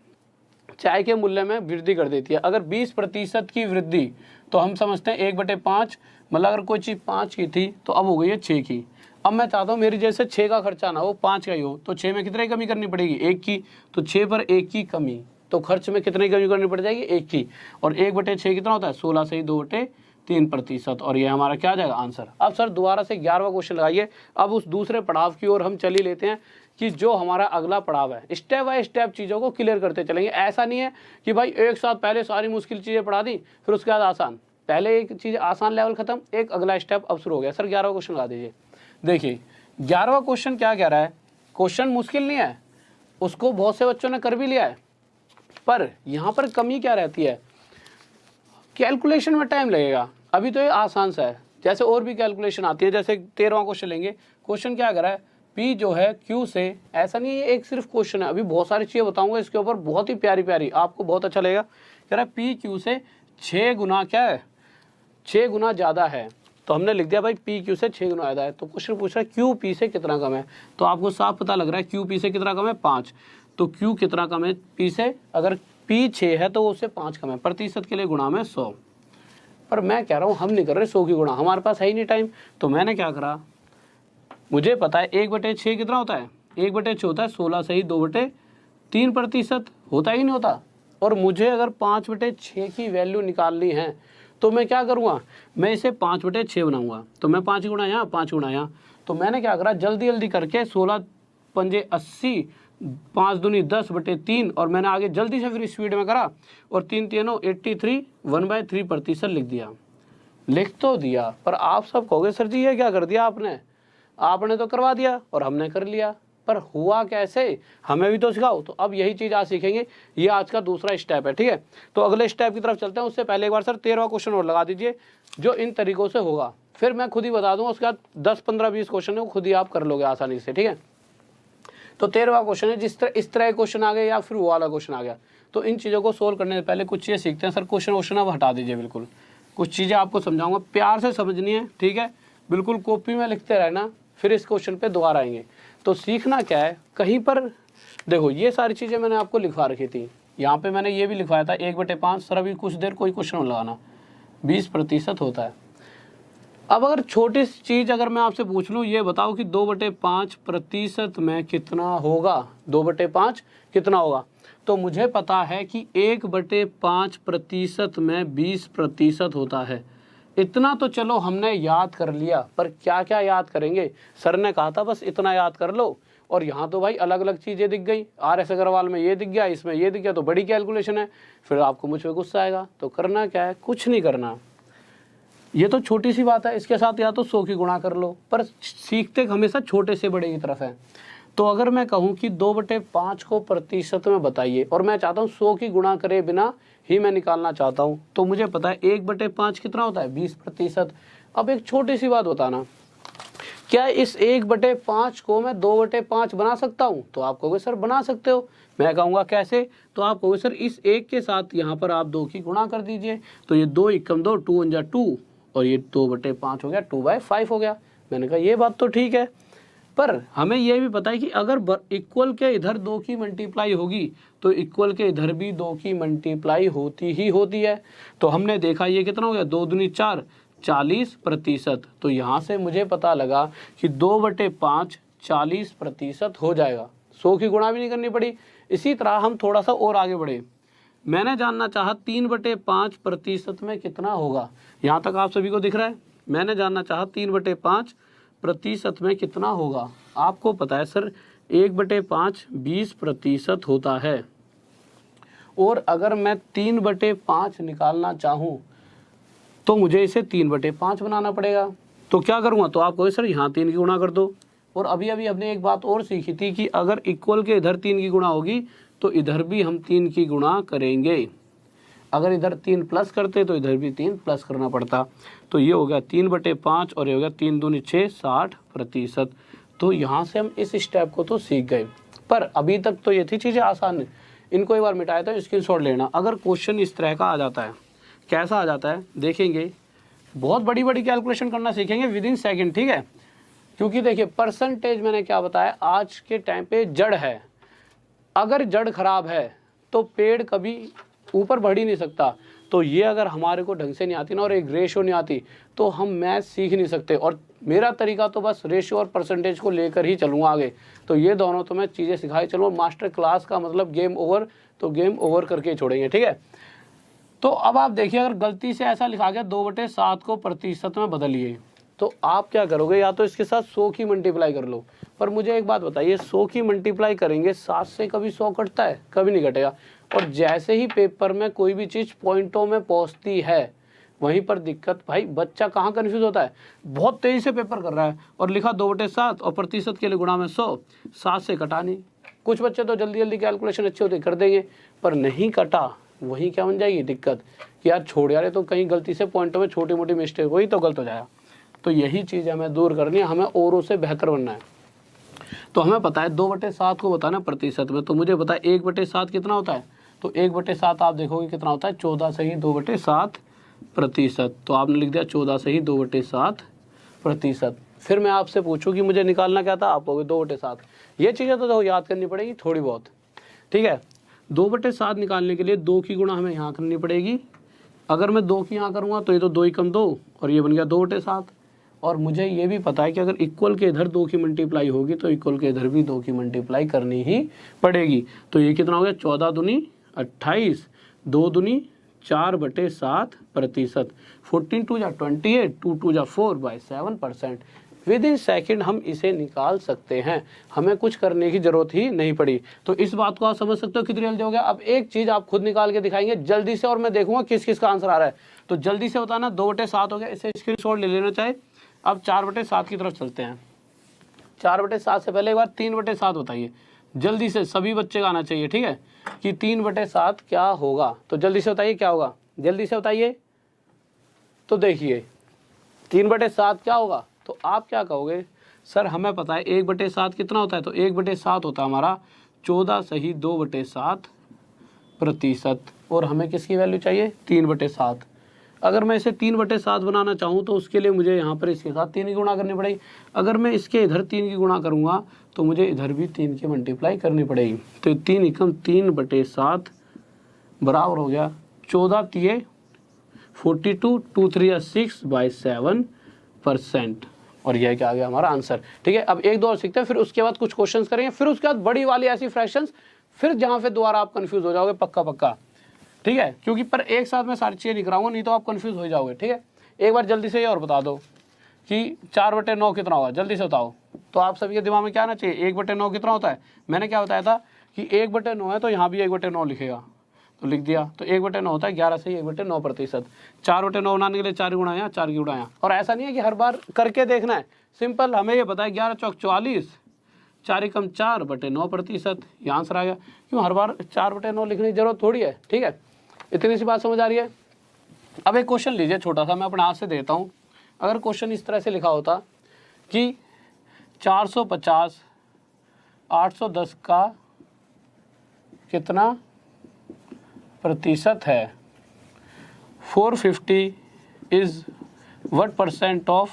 चाय के मूल्य में वृद्धि कर देती है, अगर 20% की वृद्धि, तो हम समझते हैं 1/5, मतलब अगर कोई चीज़ 5 की थी तो अब हो गई है 6 की। अब मैं चाहता हूँ मेरी जैसे 6 का खर्चा ना हो 5 का ही हो, तो 6 में कितने की कमी करनी पड़ेगी, 1 की, तो 6 पर 1 की कमी, तो खर्च में कितने की कमी करनी पड़ जाएगी, 1 की, और 1/6 कितना होता है 16 सही 2/3%, और ये हमारा क्या आ जाएगा आंसर। अब सर दोबारा से 11वां क्वेश्चन लगाइए, अब उस दूसरे पड़ाव की ओर हम चल ही लेते हैं कि जो हमारा अगला पड़ाव है, स्टेप बाय स्टेप चीज़ों को क्लियर करते चलेंगे। ऐसा नहीं है कि भाई एक साथ पहले सारी मुश्किल चीज़ें पढ़ा दी फिर उसके बाद आसान, पहले एक चीज़ आसान लेवल खत्म, एक अगला स्टेप अब शुरू हो गया। सर 11वां क्वेश्चन लगा दीजिए। देखिए 11वां क्वेश्चन क्या कह रहा है, क्वेश्चन मुश्किल नहीं है, उसको बहुत से बच्चों ने कर भी लिया है, पर यहाँ पर कमी क्या रहती है, कैलकुलेशन में टाइम लगेगा। अभी तो ये आसान सा है, जैसे और भी कैलकुलेशन आती है, जैसे 13वां क्वेश्चन लेंगे, क्वेश्चन क्या कर रहा है, पी जो है क्यू से, ऐसा नहीं है एक सिर्फ क्वेश्चन है, अभी बहुत सारी चीज़ें बताऊंगा इसके ऊपर, बहुत ही प्यारी प्यारी, आपको बहुत अच्छा लगेगा। कह रहा है पी क्यू से 6 गुना क्या है, 6 गुना ज़्यादा है। तो हमने लिख दिया भाई पी क्यू से 6 गुना ज़्यादा है। तो क्वेश्चन पूछ रहा है क्यू पी से कितना कम है, तो आपको साफ पता लग रहा है क्यू पी से कितना कम है 5, तो क्यू कितना कम है पी से, अगर पी 6 है तो उससे 5 कम है, प्रतिशत के लिए गुणा में 100। पर मैं कह रहा हूँ हम नहीं कर रहे 100 की गुणा, हमारे पास है ही नहीं टाइम, तो मैंने क्या करा, मुझे पता है 1/6 कितना होता है, 1/6 होता है 16 सही 2/3% होता ही नहीं होता, और मुझे अगर 5/6 की वैल्यू निकालनी है तो मैं क्या करूँगा, मैं इसे 5/6 बनाऊंगा, तो मैं 5 गुणा यहाँ 5 गुणा यहाँ, तो मैंने क्या करा जल्दी जल्दी करके 16 पंजे 80, 5 दूनी 10/3, और मैंने आगे जल्दी से फिर स्पीड में करा, और 3 3 83 1/3% लिख दिया। लिख तो दिया, पर आप सब कहोगे सर जी ये क्या कर दिया आपने, आपने तो करवा दिया और हमने कर लिया, पर हुआ कैसे, हमें भी तो सिखाओ। तो अब यही चीज़ आज सीखेंगे, ये आज का दूसरा स्टेप है, ठीक है। तो अगले स्टेप की तरफ चलते हैं, उससे पहले एक बार सर 13वां क्वेश्चन और लगा दीजिए जो इन तरीकों से होगा, फिर मैं खुद ही बता दूंगा, उसके बाद 10 15 20 क्वेश्चन है वो खुद ही आप कर लोगे आसानी से, ठीक है। तो 13वां क्वेश्चन है, जिस तरह इस तरह क्वेश्चन आ गए या फिर वो वाला क्वेश्चन आ गया, तो इन चीज़ों को सोल्व करने से पहले कुछ चीज़ें सीखते हैं। सर क्वेश्चन अब हटा दीजिए, बिल्कुल कुछ चीज़ें आपको समझाऊंगा, प्यार से समझनी है, ठीक है, बिल्कुल कॉपी में लिखते रहना, फिर इस क्वेश्चन पे दोबारा आएंगे। तो सीखना क्या है, कहीं पर देखो ये सारी चीज़ें मैंने आपको लिखवा रखी थी, यहाँ पे मैंने ये भी लिखवाया था 1/5, सर अभी कुछ देर कोई क्वेश्चन लगाना 20% होता है। अब अगर छोटी सी चीज़ अगर मैं आपसे पूछ लूँ, ये बताओ कि 2/5% में कितना होगा, 2/5 कितना होगा, तो मुझे पता है कि 1/5% में 20% होता है, इतना तो चलो हमने याद कर लिया, पर क्या क्या याद करेंगे। सर ने कहा था बस इतना याद कर लो, और यहाँ तो भाई अलग अलग चीज़ें दिख गई। RS अग्रवाल में ये दिख गया, इसमें ये दिख गया, तो बड़ी कैलकुलेशन है। फिर आपको मुझ पर गुस्सा आएगा। तो करना क्या है, कुछ नहीं करना। ये तो छोटी सी बात है, इसके साथ या तो 100 की गुणा कर लो, पर सीखते हमेशा छोटे से बड़े की तरफ है। तो अगर मैं कहूँ कि 2/5 को प्रतिशत में बताइए, और मैं चाहता हूँ 100 की गुणा करे बिना ही मैं निकालना चाहता हूँ, तो मुझे पता है 1/5 कितना होता है, 20%। अब एक छोटी सी बात बताना, क्या इस 1/5 को मैं 2/5 बना सकता हूँ? तो आप कहोगे सर बना सकते हो। मैं कहूँगा कैसे? तो आप कहोगे सर इस 1 के साथ यहाँ पर आप 2 की गुणा कर दीजिए, तो ये 2 एकम 2, 2 1 2, और ये 2/5 हो गया, 2/5 हो गया। मैंने कहा ये बात तो ठीक है, पर हमें यह भी पता है कि अगर इक्वल के इधर 2 की मल्टीप्लाई होगी तो इक्वल के इधर भी 2 की मल्टीप्लाई होती ही होती है। तो हमने देखा ये कितना हो गया, 2 दूनी 4, 40%। तो यहाँ से मुझे पता लगा कि 2/5 40% हो जाएगा। 100 की गुणा भी नहीं करनी पड़ी। इसी तरह हम थोड़ा सा और आगे बढ़े। मैंने जानना चाहा 3/5% में कितना होगा। यहाँ तक आप सभी को दिख रहा है? मैंने जानना चाहा 3/5% में कितना होगा। आपको पता है सर 1/5 20% होता है, और अगर मैं 3/5 निकालना चाहूँ तो मुझे इसे 3/5 बनाना पड़ेगा। तो क्या करूँगा? तो आप कहोगे सर यहाँ 3 की गुणा कर दो। और अभी अभी हमने एक बात और सीखी थी कि अगर इक्वल के इधर 3 की गुणा होगी तो इधर भी हम 3 की गुणा करेंगे। अगर इधर 3 प्लस करते तो इधर भी 3 प्लस करना पड़ता। तो ये हो गया 3/5 और ये हो गया 3 दूनी 6, 60%। तो यहाँ से हम इस स्टेप को तो सीख गए, पर अभी तक तो ये थी चीज़ें आसान। इनको एक बार मिटाया था, स्क्रीनशॉट लेना। अगर क्वेश्चन इस तरह का आ जाता है, कैसा आ जाता है देखेंगे, बहुत बड़ी बड़ी कैलकुलेशन करना सीखेंगे विदिन सेकंड, ठीक है। क्योंकि देखिए परसेंटेज मैंने क्या बताया, आज के टाइम पे जड़ है। अगर जड़ खराब है तो पेड़ कभी ऊपर बढ़ ही नहीं सकता। तो ये अगर हमारे को ढंग से नहीं आती ना, और एक रेशियो नहीं आती, तो हम मैथ सीख नहीं सकते। और मेरा तरीका तो बस रेशियो और परसेंटेज को लेकर ही चलूँगा आगे। तो ये दोनों तो मैं चीज़ें सिखाई चलूँगा। मास्टर क्लास का मतलब गेम ओवर, तो गेम ओवर करके ही छोड़ेंगे, ठीक है। तो अब आप देखिए, अगर गलती से ऐसा लिखा गया 2/7 को प्रतिशत में बदलिए, तो आप क्या करोगे? या तो इसके साथ 100 की मल्टीप्लाई कर लो। पर मुझे एक बात बताइए, 100 की मल्टीप्लाई करेंगे, 7 से कभी 100 कटता है? कभी नहीं कटेगा। और जैसे ही पेपर में कोई भी चीज़ पॉइंटों में पहुंचती है, वहीं पर दिक्कत। भाई बच्चा कहाँ कन्फ्यूज होता है, बहुत तेज़ी से पेपर कर रहा है और लिखा 2/7 और प्रतिशत के लिए गुणा में 100, 7 से कटा नहीं। कुछ बच्चे तो जल्दी जल्दी कैलकुलेशन अच्छे होते कर देंगे, पर नहीं कटा, वहीं क्या बन जाएगी दिक्कत कि यार छोड़ यार, तो कहीं गलती से पॉइंटों में छोटी मोटी मिस्टेक हुई तो गलत हो जाएगा। तो यही चीज़ हमें दूर करनी है, हमें औरों से बेहतर बनना है। तो हमें पता है 2/7 को बताना प्रतिशत में, तो मुझे पता है 1/7 कितना होता है। तो 1/7 आप देखोगे कितना होता है, 14 से ही 2/7%। तो आपने लिख दिया 14 से ही 2/7%। फिर मैं आपसे पूछूं कि मुझे निकालना क्या था, आप कहोगे 2/7। ये चीज़ें तो याद करनी पड़ेगी थोड़ी बहुत, ठीक है। 2/7 निकालने के लिए 2 की गुणा हमें यहाँ करनी पड़ेगी। अगर मैं 2 की यहाँ करूँगा तो ये तो 2 एकम 2, और ये बन गया 2/7। और मुझे ये भी पता है कि अगर इक्वल के इधर 2 की मल्टीप्लाई होगी तो इक्वल के इधर भी 2 की मल्टीप्लाई करनी ही पड़ेगी। तो ये कितना हो गया, 14 दूनी 28, 2 दूनी 4/7%, 14 2 जा 28, 2 2 जा 4/7%। विद इन सेकेंड हम इसे निकाल सकते हैं, हमें कुछ करने की जरूरत ही नहीं पड़ी। तो इस बात को आप समझ सकते हो कितनी जल्दी हो गया। अब एक चीज़ आप खुद निकाल के दिखाएंगे जल्दी से, और मैं देखूंगा किस किस का आंसर आ रहा है। तो जल्दी से बताना, 2/7 हो गया, इसे स्क्रीनशॉट ले लेना चाहे। अब 4/7 की तरफ चलते हैं। 4/7 से पहले एक बार 3/7 बताइए, जल्दी से सभी बच्चे का आना चाहिए, ठीक है, कि 3/7 क्या होगा। तो जल्दी से बताइए क्या होगा, जल्दी से बताइए। तो देखिए 3/7 क्या होगा, तो आप क्या कहोगे, सर हमें पता है 1/7 कितना होता है। तो 1/7 होता है हमारा 14 सही 2/7%। और हमें किसकी वैल्यू चाहिए, 3/7। अगर मैं इसे 3/7 बनाना चाहूँ तो उसके लिए मुझे यहाँ पर इसके साथ 3 की गुणा करनी पड़ेगी। अगर मैं इसके इधर 3 की गुणा करूँगा तो मुझे इधर भी 3 की मल्टीप्लाई करनी पड़ेगी। तो 3 एकम 3/7 बराबर हो गया 14 3 42, 2 3 6/7%। और यह क्या आ गया हमारा आंसर, ठीक है। अब एक दो और सीखते हैं, फिर उसके बाद कुछ क्वेश्चंस करेंगे, फिर उसके बाद बड़ी वाली ऐसी फ्रैक्शंस, फिर जहाँ पे दोबारा आप कंफ्यूज हो जाओगे पक्का, ठीक है। क्योंकि पर एक साथ मैं सारी चीज़ें नहीं कराऊंगा, नहीं तो आप कंफ्यूज हो जाओगे, ठीक है। एक बार जल्दी से ये और बता दो कि 4/9 कितना होगा, जल्दी से बताओ। तो आप सभी के दिमाग में क्या आना चाहिए, 1/9 कितना होता है। मैंने क्या बताया था कि 1/9 है तो यहाँ भी 1/9 लिखेगा, तो लिख दिया। तो 1/9 होता है 11 से 1/9%। 4/9 बनाने के लिए 4 गुणा यहाँ, 4 की गुणा यहाँ। और ऐसा नहीं है कि हर बार करके देखना है, सिंपल हमें ये पता है 11 चौक 44, 4 एकम 4/9%, ये आंसर आ गया। क्यों हर बार 4/9 लिखने की जरूरत थोड़ी है, ठीक है। इतनी सी बात समझ आ रही है। अब एक क्वेश्चन लीजिए छोटा सा, मैं अपने हाथ से देता हूँ। अगर क्वेश्चन इस तरह से लिखा होता कि 450 810 का कितना प्रतिशत है, 450 इज what % ऑफ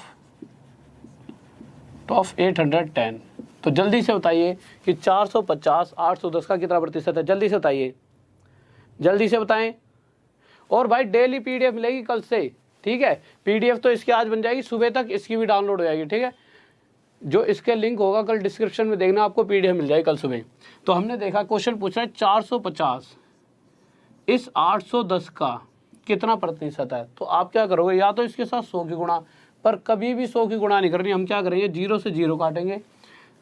810, तो जल्दी से बताइए कि 450 810 का कितना प्रतिशत है, जल्दी से बताइए, जल्दी से बताएं। और भाई डेली PDF मिलेगी कल से, ठीक है। PDF तो इसकी आज बन जाएगी, सुबह तक इसकी भी डाउनलोड हो जाएगी, ठीक है। जो इसके लिंक होगा कल डिस्क्रिप्शन में देखना, आपको PDF मिल जाएगी कल सुबह। तो हमने देखा क्वेश्चन पूछ रहा है 450 इस 810 का कितना प्रतिशत है। तो आप क्या करोगे, या तो इसके साथ 100 की गुणा, पर कभी भी 100 की गुणा नहीं करनी। हम क्या करेंगे, 0 से 0 काटेंगे,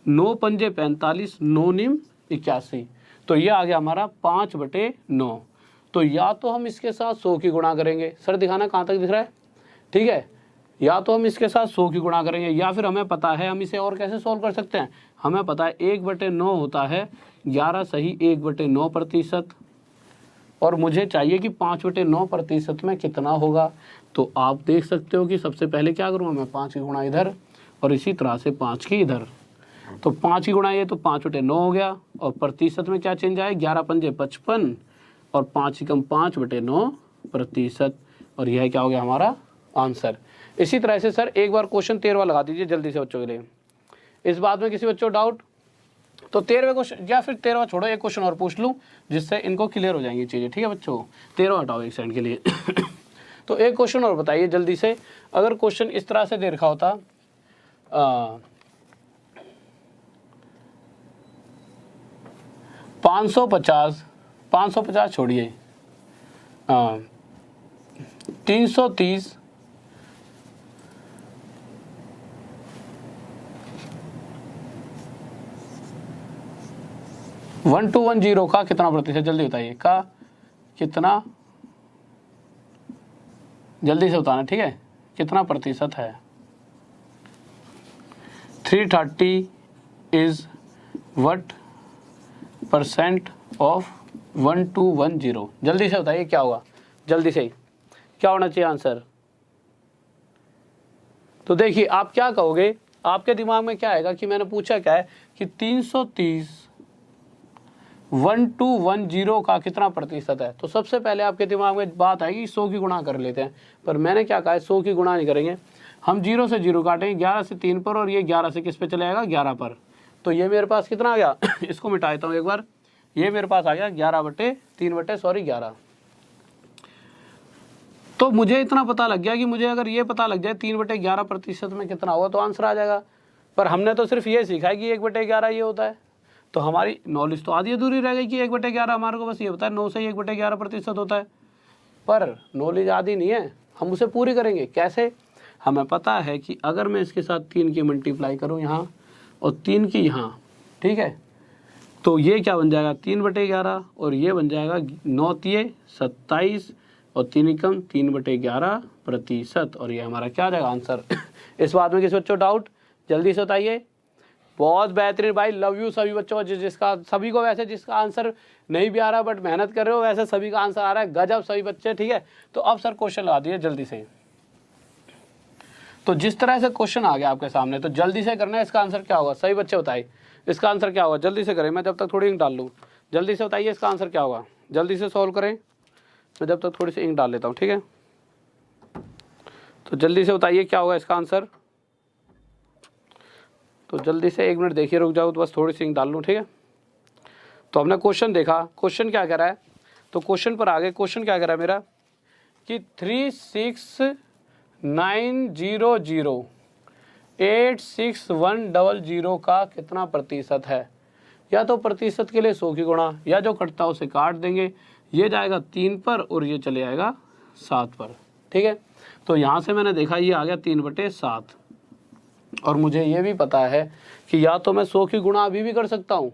9 पंजे 45, 9 निम 81, तो ये आ गया हमारा 5/9। तो या तो हम इसके साथ 100 की गुणा करेंगे, सर दिखाना कहाँ तक दिख रहा है, ठीक है। या तो हम इसके साथ 100 की गुणा करेंगे, या फिर हमें पता है हम इसे और कैसे सोल्व कर सकते हैं। हमें पता है 1/9 होता है 11 सही 1/9%, और मुझे चाहिए कि 5/9% में कितना होगा। तो आप देख सकते हो कि सबसे पहले क्या करूँगा मैं, 5 की गुणा इधर और इसी तरह से 5 की इधर। तो 5 की गुणा ये तो 5/9 हो गया, और प्रतिशत में क्या चेंज आए, 11 पंजे 55 और 5 एकम 5/9%, और यह क्या हो गया हमारा आंसर। इसी तरह से सर एक बार क्वेश्चन 13वां लगा दीजिए जल्दी से बच्चों के लिए। इस बात में किसी बच्चों डाउट, तो 13वें क्वेश्चन, या फिर 13वां छोड़ो, एक क्वेश्चन और पूछ लूँ जिससे इनको क्लियर हो जाएंगी चीज़ें, ठीक है बच्चों। 13वां हटाओ एक सेकंड के लिए। तो एक क्वेश्चन और बताइए जल्दी से। अगर क्वेश्चन इस तरह से दे रखा होता 550 छोड़िए, 330 1210 का कितना प्रतिशत, जल्दी बताइए, का कितना, जल्दी से बताना, ठीक है, कितना प्रतिशत है। 330 इज what % ऑफ 1210, जल्दी से बताइए क्या होगा, जल्दी से क्या होना चाहिए आंसर। तो देखिए आप क्या कहोगे, आपके दिमाग में क्या आएगा कि मैंने पूछा क्या है कि 330 1210 का कितना प्रतिशत है। तो सबसे पहले आपके दिमाग में बात आएगी 100 की गुणा कर लेते हैं, पर मैंने क्या कहा है 100 की गुणा नहीं करेंगे, हम 0 से 0 काटेंगे, 11 से 3 पर, और ये 11 से किस पे चले जाएगा, 11 पर। तो ये मेरे पास कितना आ गया, इसको मिटा देता हूँ एक बार, ये मेरे पास आ गया 11 तो मुझे इतना पता लग गया कि मुझे अगर ये पता लग जाए 3/11% में कितना होगा तो आंसर आ जाएगा। पर हमने तो सिर्फ ये सीखा है कि 1/11 ये होता है, तो हमारी नॉलेज तो आधी अधूरी रह गई कि 1/11 हमारे को बस ये पता है 9 से 1/11% होता है, पर नॉलेज आधी नहीं है, हम उसे पूरी करेंगे कैसे। हमें पता है कि अगर मैं इसके साथ 3 की मल्टीप्लाई करूँ यहाँ और 3 की यहाँ, ठीक है, तो ये क्या बन जाएगा 3/11, और ये बन जाएगा 9 तिये 27 और 3 एकम 3/11%, और ये हमारा क्या आ जाएगा आंसर। इस बात में किसी बच्चों डाउट, जल्दी से बताइए। बहुत बेहतरीन भाई, लव यू सभी बच्चों, जिसका सभी को, वैसे जिसका आंसर नहीं भी आ रहा बट मेहनत कर रहे हो, वैसे सभी का आंसर आ रहा है, गजब सभी बच्चे, ठीक है। तो अब सर क्वेश्चन लगा दिए जल्दी से। तो जिस तरह से क्वेश्चन आ गया आपके सामने, तो जल्दी से करना है, इसका आंसर क्या होगा, सही बच्चे बताइए इसका आंसर क्या होगा, जल्दी से करें, मैं जब तक थोड़ी इंक डाल लूँ, जल्दी से बताइए इसका आंसर क्या होगा, जल्दी से सॉल्व करें, मैं जब तक थोड़ी सी इंक डाल लेता हूँ, ठीक है। तो जल्दी से बताइए क्या होगा इसका आंसर, तो जल्दी से 1 मिनट देखिए, रुक जाओ तो बस थोड़ी सी इंक डाल लूँ, ठीक है। तो हमने क्वेश्चन देखा, क्वेश्चन क्या कह रहा है, तो क्वेश्चन पर आगे क्वेश्चन क्या कह रहा है मेरा कि 36900861000 का कितना प्रतिशत है। या तो प्रतिशत के लिए 100 की गुणा, या जो कटता है उसे काट देंगे, ये जाएगा 3 पर और ये चले जाएगा 7 पर, ठीक है। तो यहाँ से मैंने देखा ये आ गया 3/7, और मुझे ये भी पता है कि या तो मैं 100 की गुणा अभी भी कर सकता हूँ,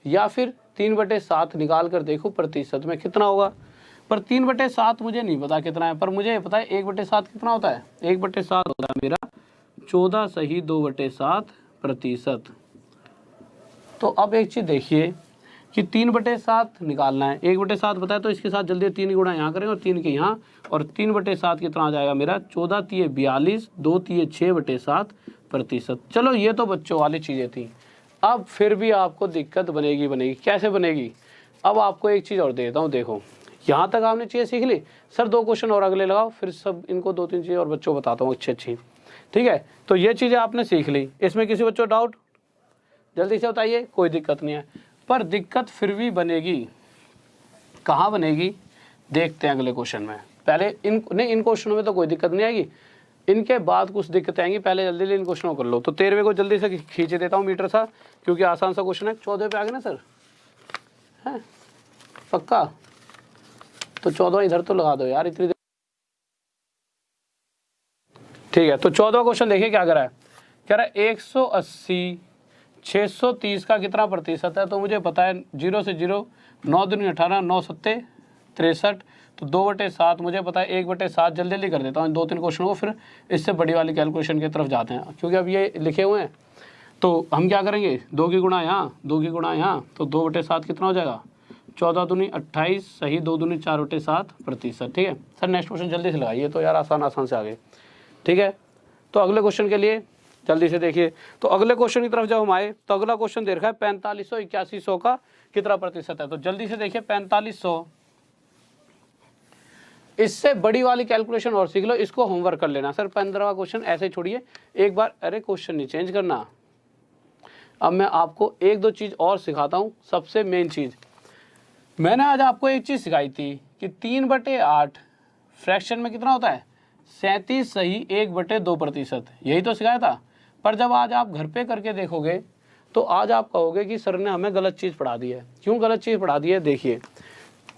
या फिर 3/7 निकाल कर देखो प्रतिशत में कितना होगा। पर 3/7 मुझे नहीं पता कितना है, पर मुझे ये पता है 1/7 कितना होता है। 1/7 होता है मेरा 14 सही 2/7%। तो अब एक चीज़ देखिए कि 3/7 निकालना है, 1/7 बताया, तो इसके साथ जल्दी 3 गुणा यहाँ करेंगे और 3 के यहाँ, और 3/7 कितना आ जाएगा मेरा 14 तिये 42, 2 तिये 6/7%। चलो ये तो बच्चों वाली चीज़ें थी। अब फिर भी आपको दिक्कत बनेगी। कैसे बनेगी? अब आपको एक चीज़ और दे देता हूँ, देखो यहाँ तक आपने चीज़ें सीख ली। सर 2 क्वेश्चन और अगले लगाओ, फिर सब इनको 2-3 चीज़ें और बच्चों बताता हूँ अच्छी। ठीक है, तो ये चीज़ें आपने सीख ली। इसमें किसी बच्चों डाउट जल्दी से बताइए। कोई दिक्कत नहीं है, पर दिक्कत फिर भी बनेगी। कहाँ बनेगी देखते हैं अगले क्वेश्चन में। पहले इन क्वेश्चनों में तो कोई दिक्कत नहीं आएगी, इनके बाद कुछ दिक्कतें आएंगी। पहले जल्दी इन क्वेश्चनों को कर लो। तो 13वें को जल्दी से खींच देता हूँ मीटर सा, क्योंकि आसान सा क्वेश्चन है। 14 पे आ गए ना सर, है पक्का? तो 14 इधर तो लगा दो यार इतनी देर। ठीक है, तो 14वां क्वेश्चन देखिए क्या कह रहा है। कह रहा है 180 630 का कितना प्रतिशत है। तो मुझे पता है 0 से 0, 9 दूनी 18, 9 सत्ते 63, तो 2/7 मुझे पता है 1/7। जल्दी कर देता हूँ 2-3 क्वेश्चनों को, फिर इससे बड़ी वाली कैलकुलेशन की तरफ जाते हैं, क्योंकि अब ये लिखे हुए हैं। तो हम क्या करेंगे, 2 की गुणा यहाँ, 2 की गुणा यहाँ, तो 2/7 कितना हो जाएगा 14 दूनी 28 सही 2 दूनी 4/7%। ठीक है सर, नेक्स्ट क्वेश्चन जल्दी से लगाइए, तो यार आसान से आ गए। ठीक है, तो अगले क्वेश्चन के लिए जल्दी से देखिए। तो अगले क्वेश्चन की तरफ जब हम आए, तो अगला क्वेश्चन दे रखा है 4500 8100 का कितना प्रतिशत है। तो जल्दी से देखिए 4500, इससे बड़ी वाली कैलकुलेशन और सीख लो, इसको होमवर्क कर लेना। सर 15वां क्वेश्चन ऐसे छोड़िए एक बार, अरे क्वेश्चन नहीं चेंज करना। अब मैं आपको 1-2 चीज़ और सिखाता हूँ। सबसे मेन चीज़ मैंने आज आपको एक चीज़ सिखाई थी कि 3/8 फ्रैक्शन में कितना होता है 37 सही 1/2%। यही तो सिखाया था। पर जब आज आप घर पे करके देखोगे, तो आज आप कहोगे कि सर ने हमें गलत चीज़ पढ़ा दी है। क्यों गलत चीज़ पढ़ा दी है? देखिए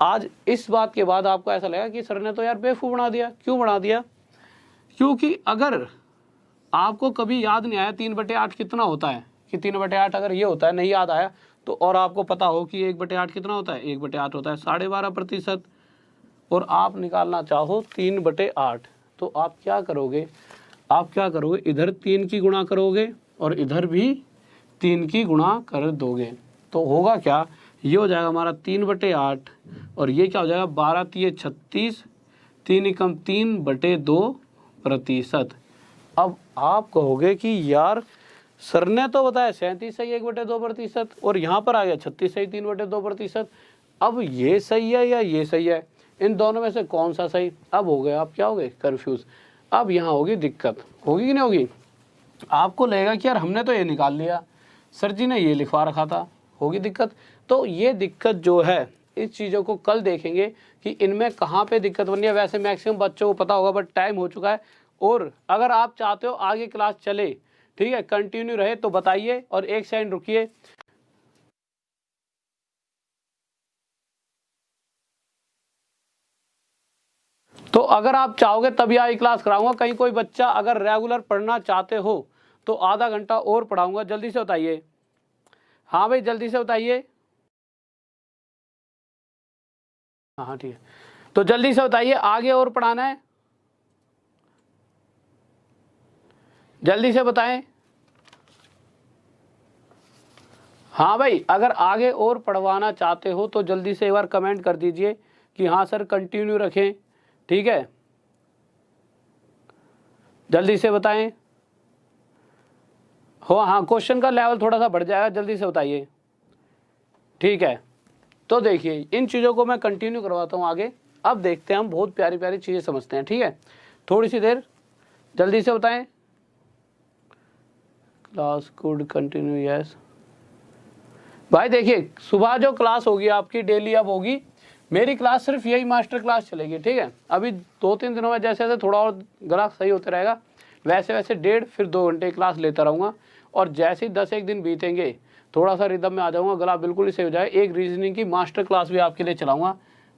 आज इस बात के बाद आपको ऐसा लगेगा कि सर ने तो यार बेवकूफ़ बना दिया। क्यों बना दिया? क्योंकि अगर आपको कभी याद नहीं आया 3/8 कितना होता है, कि 3/8 अगर ये होता है, नहीं याद आया तो, और आपको पता हो कि 1/8 कितना होता है, 1/8 होता है 12.5%, और आप निकालना चाहो 3/8, तो आप क्या करोगे, इधर 3 की गुणा करोगे और इधर भी 3 की गुणा कर दोगे। तो होगा क्या, ये हो जाएगा हमारा 3/8, और ये क्या हो जाएगा 12 तिये 36, 3 एकम 3/2%। अब आप कहोगे कि यार सर ने तो बताया 37 सही 1/2%, और यहाँ पर आ गया 36 सही 3/2%। अब ये सही है या ये सही है, इन दोनों में से कौन सा सही? अब हो गए आप क्या हो गए कन्फ्यूज। अब यहाँ होगी दिक्कत, होगी कि नहीं होगी? आपको लगेगा कि यार हमने तो ये निकाल लिया, सर जी ने ये लिखवा रखा था, होगी दिक्कत। तो ये दिक्कत जो है, इस चीज़ों को कल देखेंगे कि इनमें कहाँ पे दिक्कत बनी है। वैसे मैक्सिमम बच्चों को पता होगा, बट टाइम हो चुका है। और अगर आप चाहते हो आगे क्लास चले, ठीक है, कंटिन्यू रहे, तो बताइए। और एक सेकंड रुकिए, तो अगर आप चाहोगे तभी आगे क्लास कराऊंगा। कहीं कोई बच्चा अगर रेगुलर पढ़ना चाहते हो तो आधा घंटा और पढ़ाऊंगा। जल्दी से बताइए। हाँ भाई जल्दी से बताइए। हाँ ठीक है, तो जल्दी से बताइए, आगे और पढ़ाना है? जल्दी से बताएं। हाँ भाई, अगर आगे और पढ़वाना चाहते हो तो जल्दी से एक बार कमेंट कर दीजिए कि हाँ सर कंटिन्यू रखें। ठीक है, जल्दी से बताएं। हो हाँ, क्वेश्चन का लेवल थोड़ा सा बढ़ जाएगा, जल्दी से बताइए। ठीक है, तो देखिए इन चीज़ों को मैं कंटिन्यू करवाता हूँ आगे। अब देखते हैं, हम बहुत प्यारी प्यारी चीज़ें समझते हैं। ठीक है, थोड़ी सी देर, जल्दी से बताएं। क्लास कुड कंटिन्यू, यस भाई। देखिए सुबह जो क्लास होगी आपकी डेली अब होगी, मेरी क्लास सिर्फ यही मास्टर क्लास चलेगी। ठीक है, अभी 2-3 दिनों में जैसे जैसे थोड़ा और गला सही होता रहेगा, वैसे वैसे 1.5 फिर 2 घंटे क्लास लेता रहूँगा। और जैसे ही 10-1 दिन बीतेंगे, थोड़ा सा रिदम में आ जाऊँगा, गला बिल्कुल ही सही हो जाए। एक रीजनिंग की मास्टर क्लास भी आपके लिए चलाऊँगा,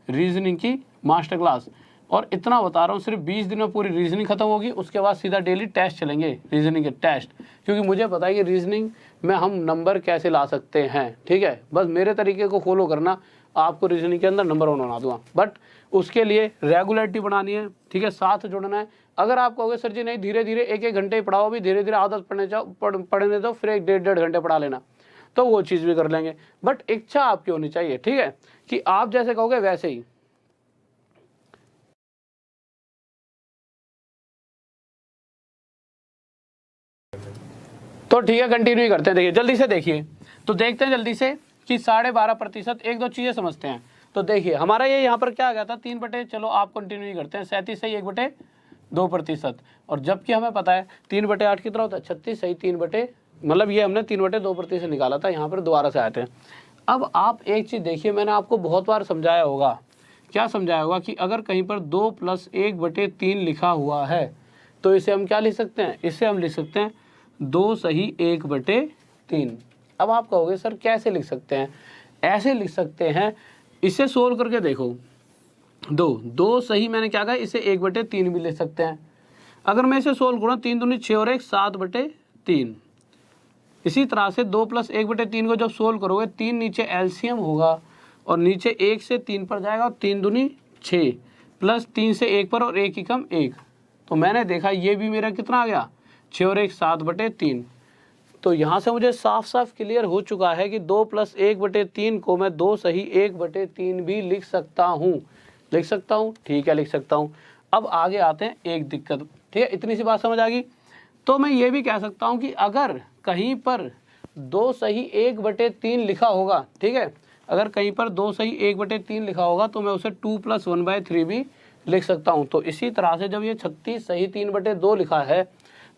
रीजनिंग की मास्टर क्लास। और इतना बता रहा हूँ, सिर्फ 20 दिन में पूरी रीजनिंग खत्म होगी, उसके बाद सीधा डेली टेस्ट चलेंगे, रीजनिंग के टेस्ट, क्योंकि मुझे पता है कि रीजनिंग में हम नंबर कैसे ला सकते हैं। ठीक है, बस मेरे तरीके को फॉलो करना, आपको रीजनिंग के अंदर नंबर 1 बना दूंगा, बट उसके लिए रेगुलरिटी बनानी है। ठीक है, साथ जुड़ना है। अगर आप कहोगे सर जी नहीं, धीरे धीरे 1-1 घंटे ही पढ़ाओ, भी धीरे धीरे आदत पढ़ने दो, फिर 1-1.5 घंटे पढ़ा लेना, तो वो चीज़ भी कर लेंगे। बट इच्छा आपकी होनी चाहिए, ठीक है, कि आप जैसे कहोगे वैसे ही। तो ठीक है, कंटिन्यू करते हैं। देखिए जल्दी से, देखिए तो देखते हैं जल्दी से कि 12.5%, 1-2 चीज़ें समझते हैं। तो देखिए हमारा ये यहाँ पर क्या आ गया था, 3 बटे, चलो आप कंटिन्यू करते हैं, 37 सही 1/2%। और जबकि हमें पता है 3/8 कितना होता है, 36 सही 3 बटे, मतलब ये हमने 3/2% निकाला था, यहाँ पर दोबारा से आए थे। अब आप एक चीज़ देखिए, मैंने आपको बहुत बार समझाया होगा, क्या समझाया होगा कि अगर कहीं पर 2 + 1/3 लिखा हुआ है तो इसे हम क्या लिख सकते हैं, इसे हम लिख सकते हैं 2 सही 1/3। अब आप कहोगे सर कैसे लिख सकते हैं, ऐसे लिख सकते हैं, इसे सोल्व करके देखो। 2 सही मैंने क्या कहा, इसे 1/3 भी लिख सकते हैं। अगर मैं इसे सोल्व करूँ, 3 दूनी 6 और 1 7/3। इसी तरह से 2 + 1/3 को जब सोल्व करोगे, 3 नीचे एलसीएम होगा और नीचे 1 से 3 पर जाएगा, और 3 दूनी 6 प्लस 3 से 1 पर और 1 ही कम 1। तो मैंने देखा ये भी मेरा कितना आ गया, 6 और 1 7/3। तो यहाँ से मुझे साफ साफ क्लियर हो चुका है कि 2 + 1/3 को मैं 2 सही 1/3 भी लिख सकता हूँ, लिख सकता हूँ। ठीक है, लिख सकता हूँ। अब आगे आते हैं एक दिक्कत, ठीक है, इतनी सी बात समझ आ गई। तो मैं ये भी कह सकता हूँ कि अगर कहीं पर 2 सही 1/3 लिखा होगा, ठीक है, अगर कहीं पर 2 सही 1/3 लिखा होगा तो मैं उसे 2 + 1/3 भी लिख सकता हूँ। तो इसी तरह से जब ये 36 सही 3/2 लिखा है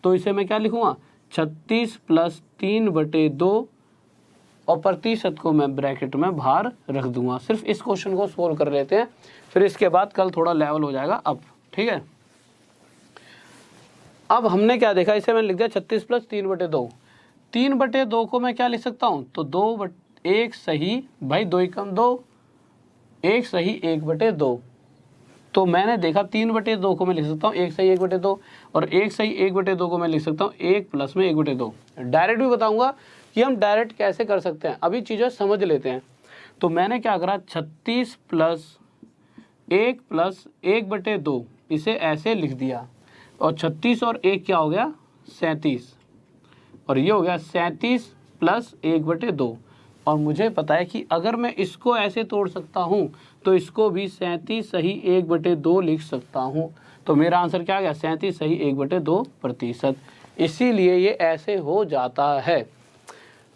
तो इसे मैं क्या लिखूँगा, 36 + 3/2, और प्रतिशत को मैं ब्रैकेट में बाहर रख दूंगा। सिर्फ इस क्वेश्चन को सोल्व कर लेते हैं, फिर इसके बाद कल थोड़ा लेवल हो जाएगा अब। ठीक है, अब हमने क्या देखा, इसे मैंने लिख दिया 36 + 3/2। 3/2 को मैं क्या लिख सकता हूँ, तो 1 सही भाई 2 कम 2, 1 सही 1/2। तो मैंने देखा 3/2 को मैं लिख सकता हूँ 1 सही 1/2, और 1 सही 1/2 को मैं लिख सकता हूँ 1 प्लस में 1/2। डायरेक्ट भी बताऊंगा कि हम डायरेक्ट कैसे कर सकते हैं, अभी चीज़ें समझ लेते हैं। तो मैंने क्या करा, 36 + 1 + 1/2 इसे ऐसे लिख दिया, और 36 और 1 क्या हो गया, 37, और ये हो गया 37 + 1/2। और मुझे पता है कि अगर मैं इसको ऐसे तोड़ सकता हूँ तो इसको भी 37 सही 1/2 लिख सकता हूँ। तो मेरा आंसर क्या आ गया, 37 सही 1/2%। इसीलिए ये ऐसे हो जाता है।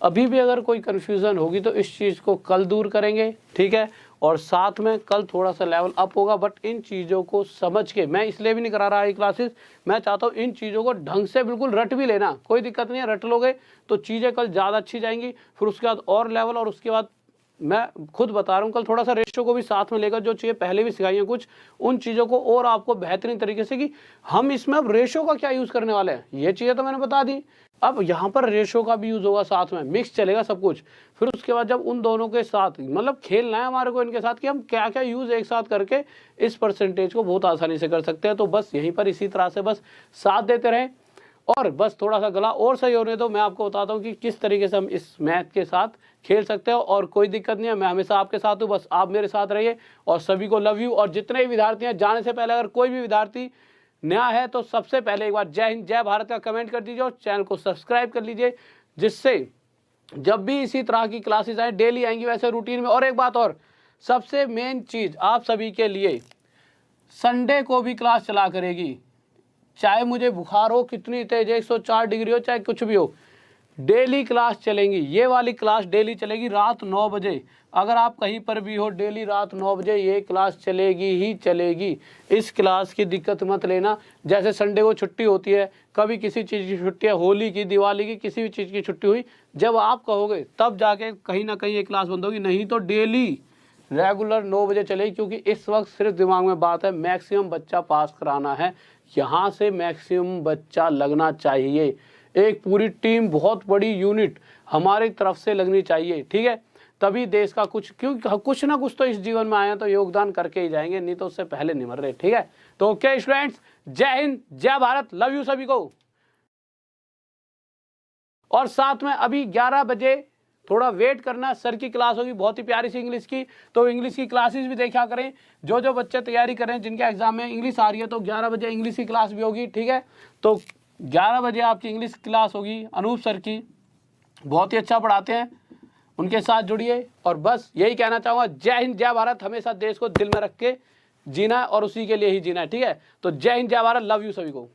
अभी भी अगर कोई कन्फ्यूज़न होगी तो इस चीज़ को कल दूर करेंगे, ठीक है, और साथ में कल थोड़ा सा लेवल अप होगा। बट इन चीज़ों को समझ के, मैं इसलिए भी नहीं करा रहा ये क्लासेस, मैं चाहता हूँ इन चीज़ों को ढंग से बिल्कुल रट भी लेना, कोई दिक्कत नहीं है, रट लोगे तो चीज़ें कल ज़्यादा अच्छी जाएंगी। फिर उसके बाद और लेवल, और उसके बाद मैं खुद बता रहा हूँ कल थोड़ा सा रेशियो को भी साथ में लेकर, जो चीज़ें पहले भी सिखाई हैं कुछ, उन चीज़ों को और आपको बेहतरीन तरीके से, कि हम इसमें अब रेशियो का क्या यूज़ करने वाले हैं, ये चीज़ें तो मैंने बता दी। अब यहाँ पर रेशियो का भी यूज़ होगा, साथ में मिक्स चलेगा सब कुछ। फिर उसके बाद जब उन दोनों के साथ, मतलब खेलना है हमारे को इनके साथ, कि हम क्या क्या यूज़ एक साथ करके इस परसेंटेज को बहुत आसानी से कर सकते हैं। तो बस यहीं पर इसी तरह से बस साथ देते रहें, और बस थोड़ा सा गला और सही होने दो। मैं आपको बताता हूँ कि किस तरीके से हम इस मैथ के साथ खेल सकते हो, और कोई दिक्कत नहीं है, मैं हमेशा आपके साथ हूँ, बस आप मेरे साथ रहिए। और सभी को लव यू। और जितने भी विद्यार्थी हैं, जाने से पहले अगर कोई भी विद्यार्थी नया है तो सबसे पहले एक बार जय हिंद जय भारत का कमेंट कर दीजिए, और चैनल को सब्सक्राइब कर लीजिए, जिससे जब भी इसी तरह की क्लासेस आए, डेली आएंगी वैसे रूटीन में। और एक बात और, सबसे मेन चीज़ आप सभी के लिए, संडे को भी क्लास चला करेगी, चाहे मुझे बुखार हो कितनी तेज, 104 डिग्री हो, चाहे कुछ भी हो, डेली क्लास चलेंगी। ये वाली क्लास डेली चलेगी रात 9 बजे। अगर आप कहीं पर भी हो, डेली रात 9 बजे ये क्लास चलेगी ही चलेगी। इस क्लास की दिक्कत मत लेना। जैसे संडे को छुट्टी होती है, कभी किसी चीज़ की छुट्टी है, होली की, दिवाली की, किसी भी चीज़ की छुट्टी हुई, जब आप कहोगे तब जाके कहीं ना कहीं ये क्लास बंद होगी, नहीं तो डेली रेगुलर 9 बजे चलेगी। क्योंकि इस वक्त सिर्फ दिमाग में बात है, मैक्सिमम बच्चा पास कराना है, यहाँ से मैक्सिमम बच्चा लगना चाहिए। एक पूरी टीम, बहुत बड़ी यूनिट हमारी तरफ से लगनी चाहिए, ठीक है। तभी देश का क्योंकि कुछ ना कुछ तो इस जीवन में आए तो योगदान करके ही जाएंगे, नहीं तो उससे पहले नहीं मर रहे। ठीक है, तो ओके स्टूडेंट्स, जय हिंद, जय भारत, लव यू सभी को। और साथ में अभी 11 बजे थोड़ा वेट करना, सर की क्लास होगी बहुत ही प्यारी सी इंग्लिश की, तो इंग्लिश की क्लासेस भी देखा करें। जो बच्चे तैयारी करें जिनके एग्जाम में इंग्लिश आ रही है, तो 11 बजे इंग्लिश की क्लास भी होगी। ठीक है, तो 11 बजे आपकी इंग्लिश क्लास होगी अनूप सर की, बहुत ही अच्छा पढ़ाते हैं, उनके साथ जुड़िए। और बस यही कहना चाहूँगा, जय हिंद जय भारत, हमेशा देश को दिल में रख के जीना है और उसी के लिए ही जीना है। ठीक है, तो जय हिंद जय भारत, लव यू सभी को।